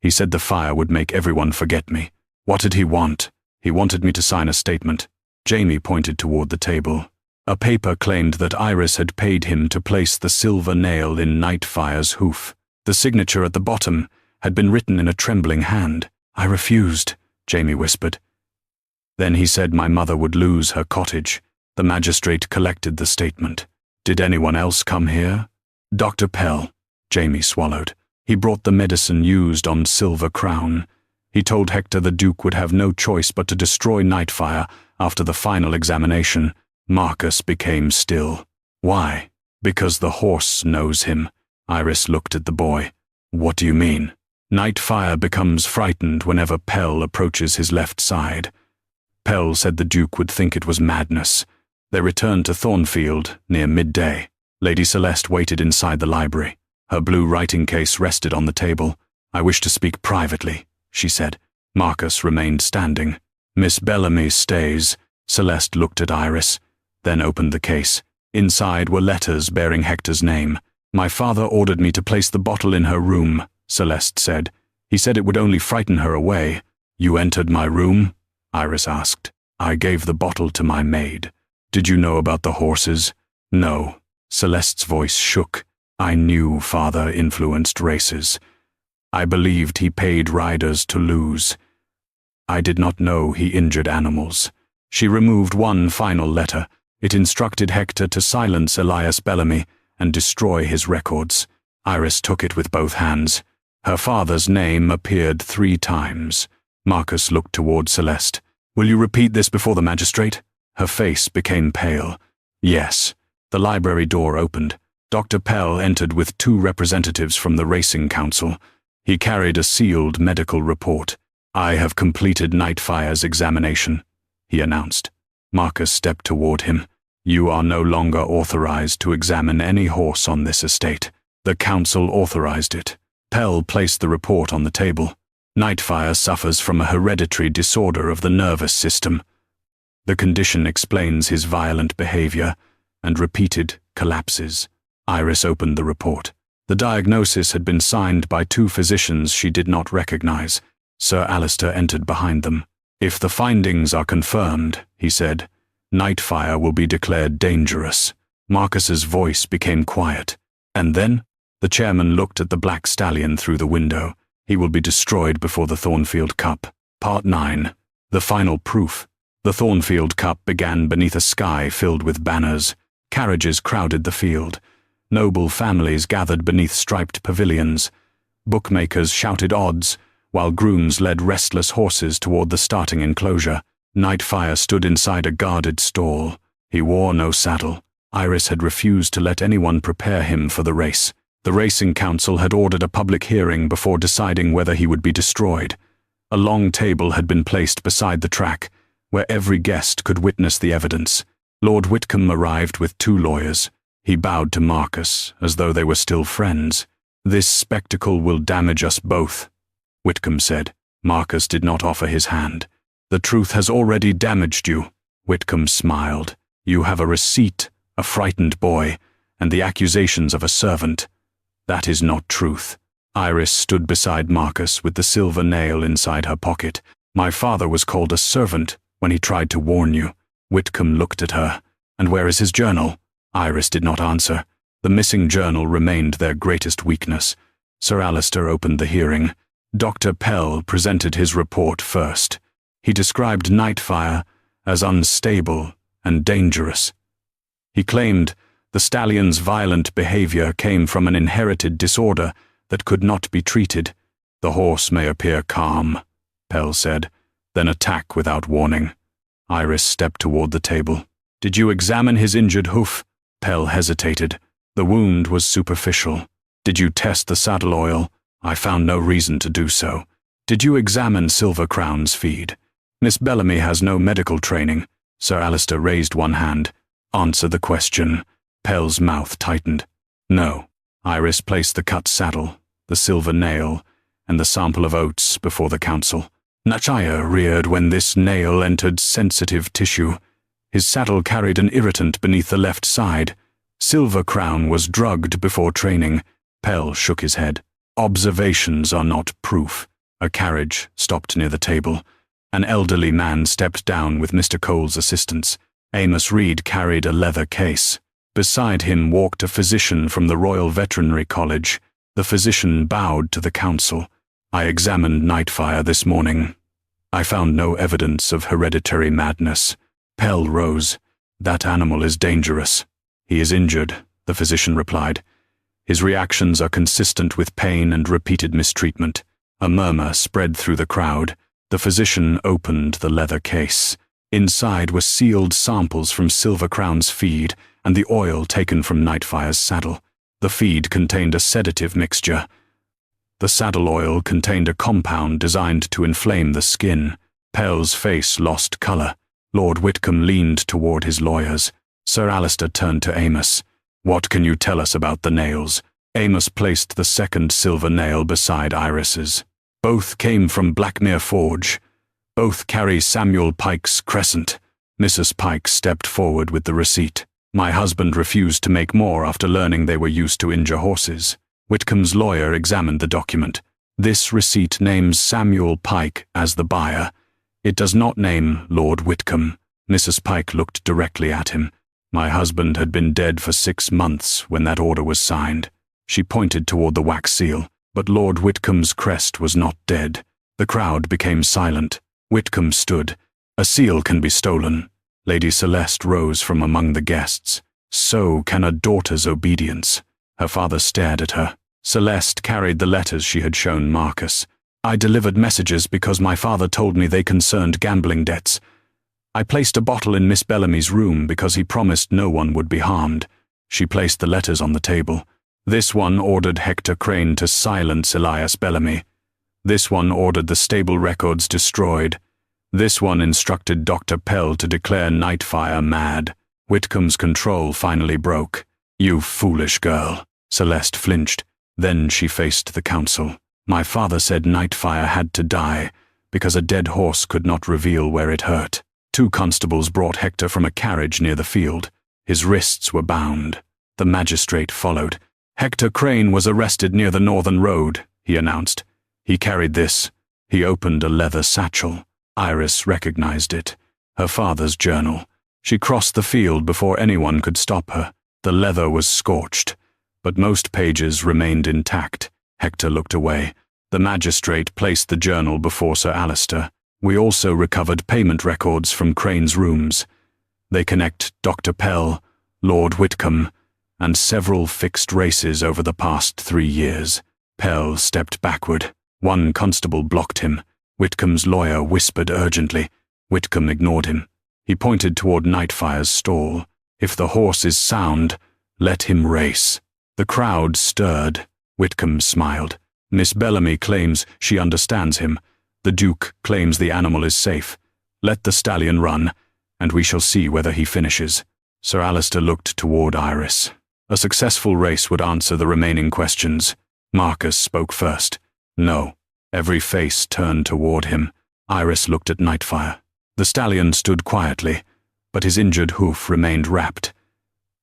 He said the fire would make everyone forget me. What did he want? He wanted me to sign a statement. Jamie pointed toward the table. A paper claimed that Iris had paid him to place the silver nail in Nightfire's hoof. The signature at the bottom had been written in a trembling hand. I refused, Jamie whispered. Then he said my mother would lose her cottage. The magistrate collected the statement. Did anyone else come here? Dr. Pell, Jamie swallowed. He brought the medicine used on Silver Crown. He told Hector the Duke would have no choice but to destroy Nightfire after the final examination. Marcus became still. Why? Because the horse knows him. Iris looked at the boy. What do you mean? Nightfire becomes frightened whenever Pell approaches his left side. Pell said the Duke would think it was madness. They returned to Thornfield near midday. Lady Celeste waited inside the library. Her blue writing case rested on the table. I wish to speak privately, she said. Marcus remained standing. Miss Bellamy stays. Celeste looked at Iris, then opened the case. Inside were letters bearing Hector's name. My father ordered me to place the bottle in her room, Celeste said. He said it would only frighten her away. You entered my room? Iris asked. I gave the bottle to my maid. Did you know about the horses? No. Celeste's voice shook. I knew father influenced races. I believed he paid riders to lose. I did not know he injured animals. She removed one final letter. It instructed Hector to silence Elias Bellamy and destroy his records. Iris took it with both hands. Her father's name appeared 3 times. Marcus looked toward Celeste. Will you repeat this before the magistrate? Her face became pale. Yes. The library door opened. Dr. Pell entered with 2 representatives from the Racing Council. He carried a sealed medical report. I have completed Nightfire's examination, he announced. Marcus stepped toward him. You are no longer authorized to examine any horse on this estate. The council authorized it. Pell placed the report on the table. Nightfire suffers from a hereditary disorder of the nervous system. The condition explains his violent behavior and repeated collapses. Iris opened the report. The diagnosis had been signed by 2 physicians she did not recognize. Sir Alistair entered behind them. If the findings are confirmed, he said, Nightfire will be declared dangerous. Marcus's voice became quiet. And then, the chairman looked at the black stallion through the window. He will be destroyed before the Thornfield Cup. Part 9. The final proof. The Thornfield Cup began beneath a sky filled with banners. Carriages crowded the field. Noble families gathered beneath striped pavilions. Bookmakers shouted odds, while grooms led restless horses toward the starting enclosure. Nightfire stood inside a guarded stall. He wore no saddle. Iris had refused to let anyone prepare him for the race. The racing council had ordered a public hearing before deciding whether he would be destroyed. A long table had been placed beside the track, where every guest could witness the evidence. Lord Whitcomb arrived with 2 lawyers. He bowed to Marcus, as though they were still friends. "This spectacle will damage us both," Whitcomb said. Marcus did not offer his hand. "The truth has already damaged you." Whitcomb smiled. "You have a receipt, a frightened boy, and the accusations of a servant. That is not truth." Iris stood beside Marcus with the silver nail inside her pocket. "My father was called a servant when he tried to warn you." Whitcomb looked at her. "And where is his journal?" Iris did not answer. The missing journal remained their greatest weakness. Sir Alistair opened the hearing. Dr. Pell presented his report first. He described Nightfire as unstable and dangerous. He claimed the stallion's violent behavior came from an inherited disorder that could not be treated. "The horse may appear calm," Pell said, "then attack without warning." Iris stepped toward the table. "Did you examine his injured hoof?" Pell hesitated. "The wound was superficial." "Did you test the saddle oil?" "I found no reason to do so." "Did you examine Silver Crown's feed?" "Miss Bellamy has no medical training." Sir Alistair raised one hand. "Answer the question." Pell's mouth tightened. "No." Iris placed the cut saddle, the silver nail, and the sample of oats before the council. Nightfire reared when this nail entered sensitive tissue. His saddle carried an irritant beneath the left side. Silver Crown was drugged before training. Pell shook his head. "Observations are not proof." A carriage stopped near the table. An elderly man stepped down with Mr. Cole's assistance. Amos Reed carried a leather case. Beside him walked a physician from the Royal Veterinary College. The physician bowed to the council. "I examined Nightfire this morning. I found no evidence of hereditary madness." Pell rose. "That animal is dangerous." "He is injured," the physician replied. "His reactions are consistent with pain and repeated mistreatment." A murmur spread through the crowd. The physician opened the leather case. Inside were sealed samples from Silver Crown's feed and the oil taken from Nightfire's saddle. The feed contained a sedative mixture. The saddle oil contained a compound designed to inflame the skin. Pell's face lost color. Lord Whitcomb leaned toward his lawyers. Sir Alistair turned to Amos. "What can you tell us about the nails?" Amos placed the second silver nail beside Iris's. "Both came from Blackmere Forge. Both carry Samuel Pike's crescent." Mrs. Pike stepped forward with the receipt. "My husband refused to make more after learning they were used to injure horses." Whitcomb's lawyer examined the document. "This receipt names Samuel Pike as the buyer. It does not name Lord Whitcomb." Mrs. Pike looked directly at him. "My husband had been dead for 6 months when that order was signed." She pointed toward the wax seal, but Lord Whitcomb's crest was not dead. The crowd became silent. Whitcomb stood. "A seal can be stolen." Lady Celeste rose from among the guests. "So can a daughter's obedience." Her father stared at her. Celeste carried the letters she had shown Marcus. "I delivered messages because my father told me they concerned gambling debts. I placed a bottle in Miss Bellamy's room because he promised no one would be harmed." She placed the letters on the table. "This one ordered Hector Crane to silence Elias Bellamy. This one ordered the stable records destroyed. This one instructed Dr. Pell to declare Nightfire mad." Whitcomb's control finally broke. "You foolish girl." Celeste flinched. Then she faced the council. "My father said Nightfire had to die because a dead horse could not reveal where it hurt." 2 constables brought Hector from a carriage near the field. His wrists were bound. The magistrate followed. "Hector Crane was arrested near the Northern Road," he announced. "He carried this." He opened a leather satchel. Iris recognized it. Her father's journal. She crossed the field before anyone could stop her. The leather was scorched, but most pages remained intact. Hector looked away. The magistrate placed the journal before Sir Alistair. We also recovered payment records from Crane's rooms. They connect Dr. Pell, Lord Whitcomb, and several fixed races over the past 3 years. Pell stepped backward. One constable blocked him. Whitcomb's lawyer whispered urgently. Whitcomb ignored him. He pointed toward Nightfire's stall. If the horse is sound, let him race. The crowd stirred. Whitcomb smiled. Miss Bellamy claims she understands him. The Duke claims the animal is safe. Let the stallion run, and we shall see whether he finishes. Sir Alistair looked toward Iris. A successful race would answer the remaining questions. Marcus spoke first. No. Every face turned toward him. Iris looked at Nightfire. The stallion stood quietly, but his injured hoof remained wrapped.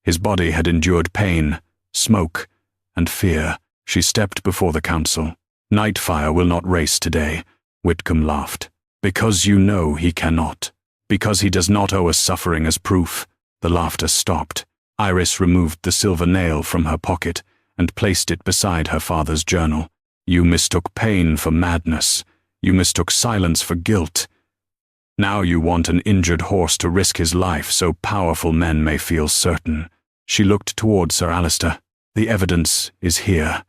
His body had endured pain, smoke, and fear. She stepped before the council. Nightfire will not race today. Whitcomb laughed. Because you know he cannot. Because he does not owe us suffering as proof. The laughter stopped. Iris removed the silver nail from her pocket and placed it beside her father's journal. You mistook pain for madness. You mistook silence for guilt. Now you want an injured horse to risk his life so powerful men may feel certain. She looked toward Sir Alistair. The evidence is here.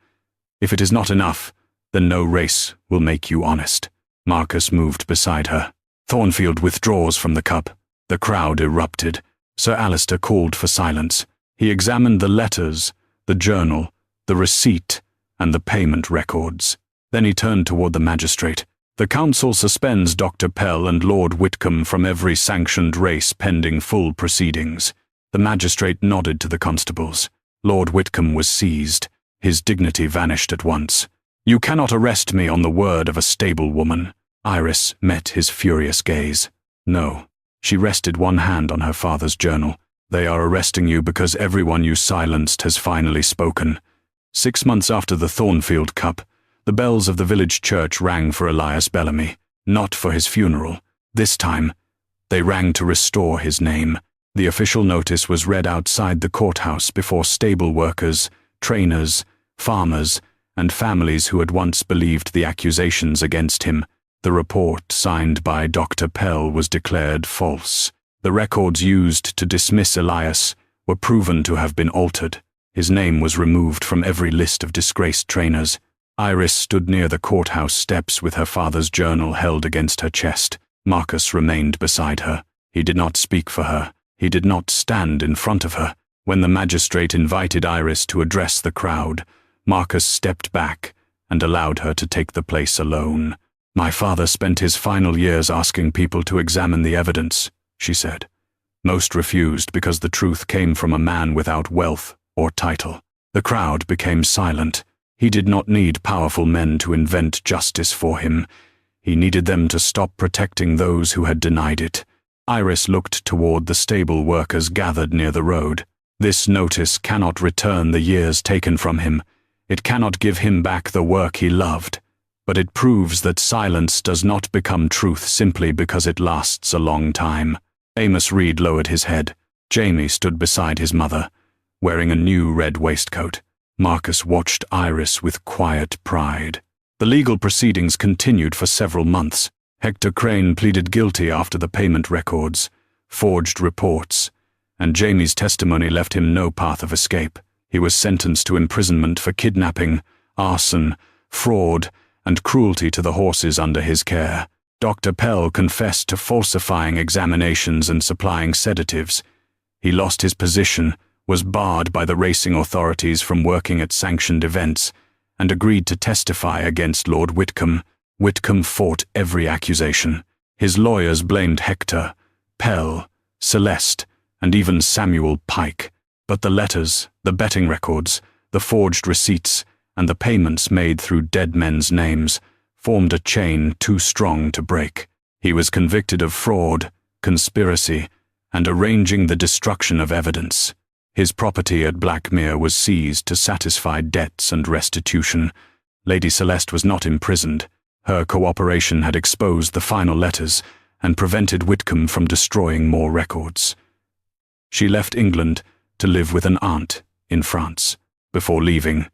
If it is not enough, then no race will make you honest. Marcus moved beside her. Thornfield withdraws from the cup. The crowd erupted. Sir Alistair called for silence. He examined the letters, the journal, the receipt, and the payment records. Then he turned toward the magistrate. The council suspends Dr. Pell and Lord Whitcomb from every sanctioned race pending full proceedings. The magistrate nodded to the constables. Lord Whitcomb was seized. His dignity vanished at once. You cannot arrest me on the word of a stable woman. Iris met his furious gaze. No. She rested one hand on her father's journal. They are arresting you because everyone you silenced has finally spoken. 6 months after the Thornfield Cup, the bells of the village church rang for Elias Bellamy, not for his funeral. This time, they rang to restore his name. The official notice was read outside the courthouse before stable workers, trainers, farmers, and families who had once believed the accusations against him. The report signed by Dr. Pell was declared false. The records used to dismiss Elias were proven to have been altered. His name was removed from every list of disgraced trainers. Iris stood near the courthouse steps with her father's journal held against her chest. Marcus remained beside her. He did not speak for her. He did not stand in front of her. When the magistrate invited Iris to address the crowd, Marcus stepped back and allowed her to take the place alone. My father spent his final years asking people to examine the evidence, she said. Most refused because the truth came from a man without wealth or title. The crowd became silent. He did not need powerful men to invent justice for him. He needed them to stop protecting those who had denied it. Iris looked toward the stable workers gathered near the road. This notice cannot return the years taken from him. It cannot give him back the work he loved. But it proves that silence does not become truth simply because it lasts a long time. Amos Reed lowered his head. Jamie stood beside his mother, wearing a new red waistcoat. Marcus watched Iris with quiet pride. The legal proceedings continued for several months. Hector Crane pleaded guilty after the payment records, forged reports, and Jamie's testimony left him no path of escape. He was sentenced to imprisonment for kidnapping, arson, fraud, and cruelty to the horses under his care. Dr. Pell confessed to falsifying examinations and supplying sedatives. He lost his position, was barred by the racing authorities from working at sanctioned events, and agreed to testify against Lord Whitcomb. Whitcomb fought every accusation. His lawyers blamed Hector, Pell, Celeste, and even Samuel Pike. But the letters, the betting records, the forged receipts, and the payments made through dead men's names formed a chain too strong to break. He was convicted of fraud, conspiracy, and arranging the destruction of evidence. His property at Blackmere was seized to satisfy debts and restitution. Lady Celeste was not imprisoned. Her cooperation had exposed the final letters and prevented Whitcomb from destroying more records. She left England to live with an aunt in France. Before leaving,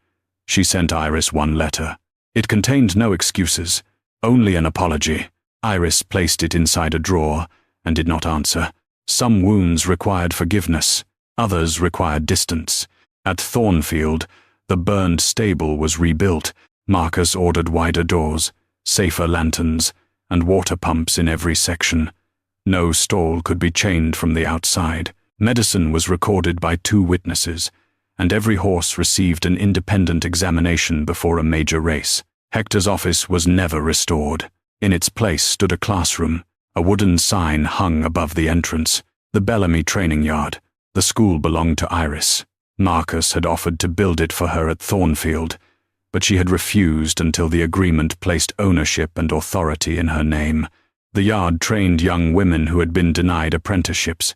she sent Iris one letter. It contained no excuses, only an apology. Iris placed it inside a drawer and did not answer. Some wounds required forgiveness, others required distance. At Thornfield, the burned stable was rebuilt. Marcus ordered wider doors, safer lanterns, and water pumps in every section. No stall could be chained from the outside. Medicine was recorded by 2 witnesses, and every horse received an independent examination before a major race. Hector's office was never restored. In its place stood a classroom. A wooden sign hung above the entrance. The Bellamy training yard. The school belonged to Iris. Marcus had offered to build it for her at Thornfield, but she had refused until the agreement placed ownership and authority in her name. The yard trained young women who had been denied apprenticeships.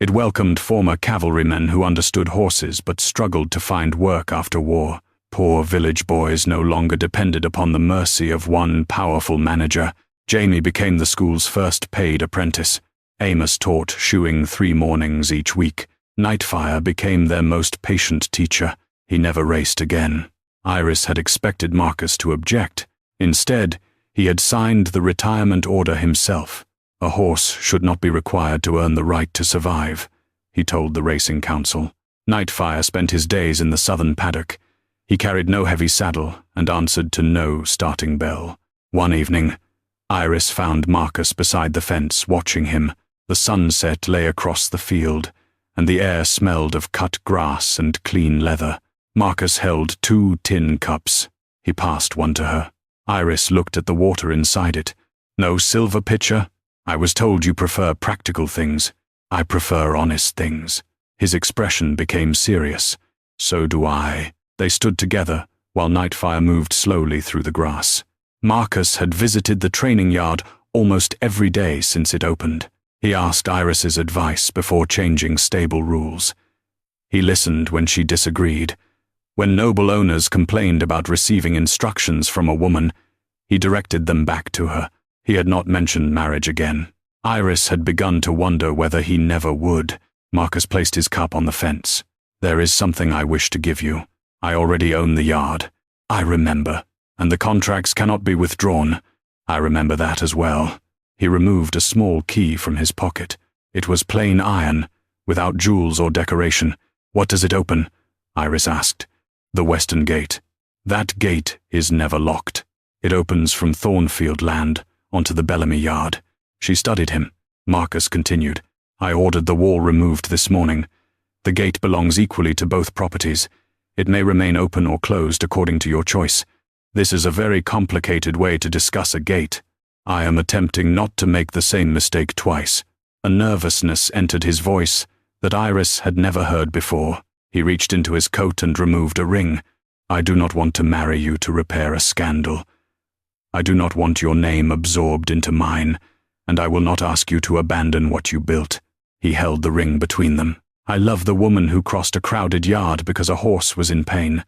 It welcomed former cavalrymen who understood horses but struggled to find work after war. Poor village boys no longer depended upon the mercy of one powerful manager. Jamie became the school's first paid apprentice. Amos taught shoeing 3 mornings each week. Nightfire became their most patient teacher. He never raced again. Iris had expected Marcus to object. Instead, he had signed the retirement order himself. A horse should not be required to earn the right to survive, he told the racing council. Nightfire spent his days in the southern paddock. He carried no heavy saddle and answered to no starting bell. One evening, Iris found Marcus beside the fence watching him. The sunset lay across the field, and the air smelled of cut grass and clean leather. Marcus held 2 tin cups. He passed one to her. Iris looked at the water inside it. No silver pitcher? I was told you prefer practical things. I prefer honest things. His expression became serious. So do I. They stood together while Nightfire moved slowly through the grass. Marcus had visited the training yard almost every day since it opened. He asked Iris's advice before changing stable rules. He listened when she disagreed. When noble owners complained about receiving instructions from a woman, he directed them back to her. He had not mentioned marriage again. Iris had begun to wonder whether he never would. Marcus placed his cup on the fence. There is something I wish to give you. I already own the yard. I remember. And the contracts cannot be withdrawn. I remember that as well. He removed a small key from his pocket. It was plain iron, without jewels or decoration. What does it open? Iris asked. The western gate. That gate is never locked. It opens from Thornfield land onto the Bellamy yard. She studied him. Marcus continued. I ordered the wall removed this morning. The gate belongs equally to both properties. It may remain open or closed according to your choice. This is a very complicated way to discuss a gate. I am attempting not to make the same mistake twice. A nervousness entered his voice that Iris had never heard before. He reached into his coat and removed a ring. I do not want to marry you to repair a scandal. I do not want your name absorbed into mine, and I will not ask you to abandon what you built. He held the ring between them. I love the woman who crossed a crowded yard because a horse was in pain.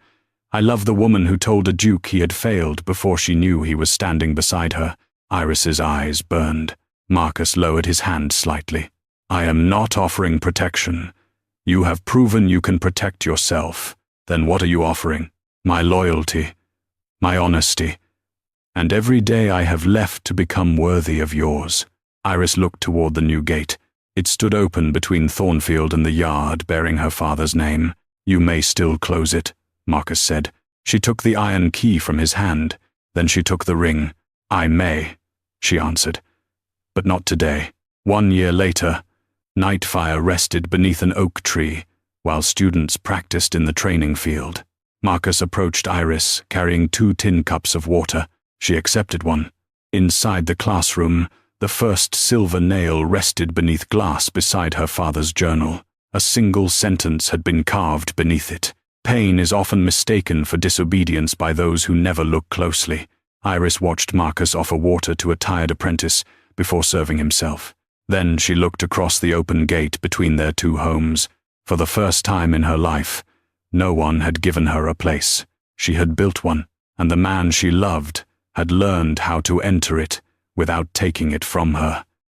I love the woman who told a duke he had failed before she knew he was standing beside her. Iris's eyes burned. Marcus lowered his hand slightly. I am not offering protection. You have proven you can protect yourself. Then what are you offering? My loyalty, my honesty, and every day I have left to become worthy of yours. Iris looked toward the new gate. It stood open between Thornfield and the yard bearing her father's name. You may still close it, Marcus said. She took the iron key from his hand. Then she took the ring. I may, she answered. But not today. 1 year later, Nightfire rested beneath an oak tree while students practiced in the training field. Marcus approached Iris, carrying 2 tin cups of water. She accepted one. Inside the classroom, the first silver nail rested beneath glass beside her father's journal. A single sentence had been carved beneath it. Pain is often mistaken for disobedience by those who never look closely. Iris watched Marcus offer water to a tired apprentice before serving himself. Then she looked across the open gate between their 2 homes. For the first time in her life, no one had given her a place. She had built one, and the man she loved had learned how to enter it without taking it from her.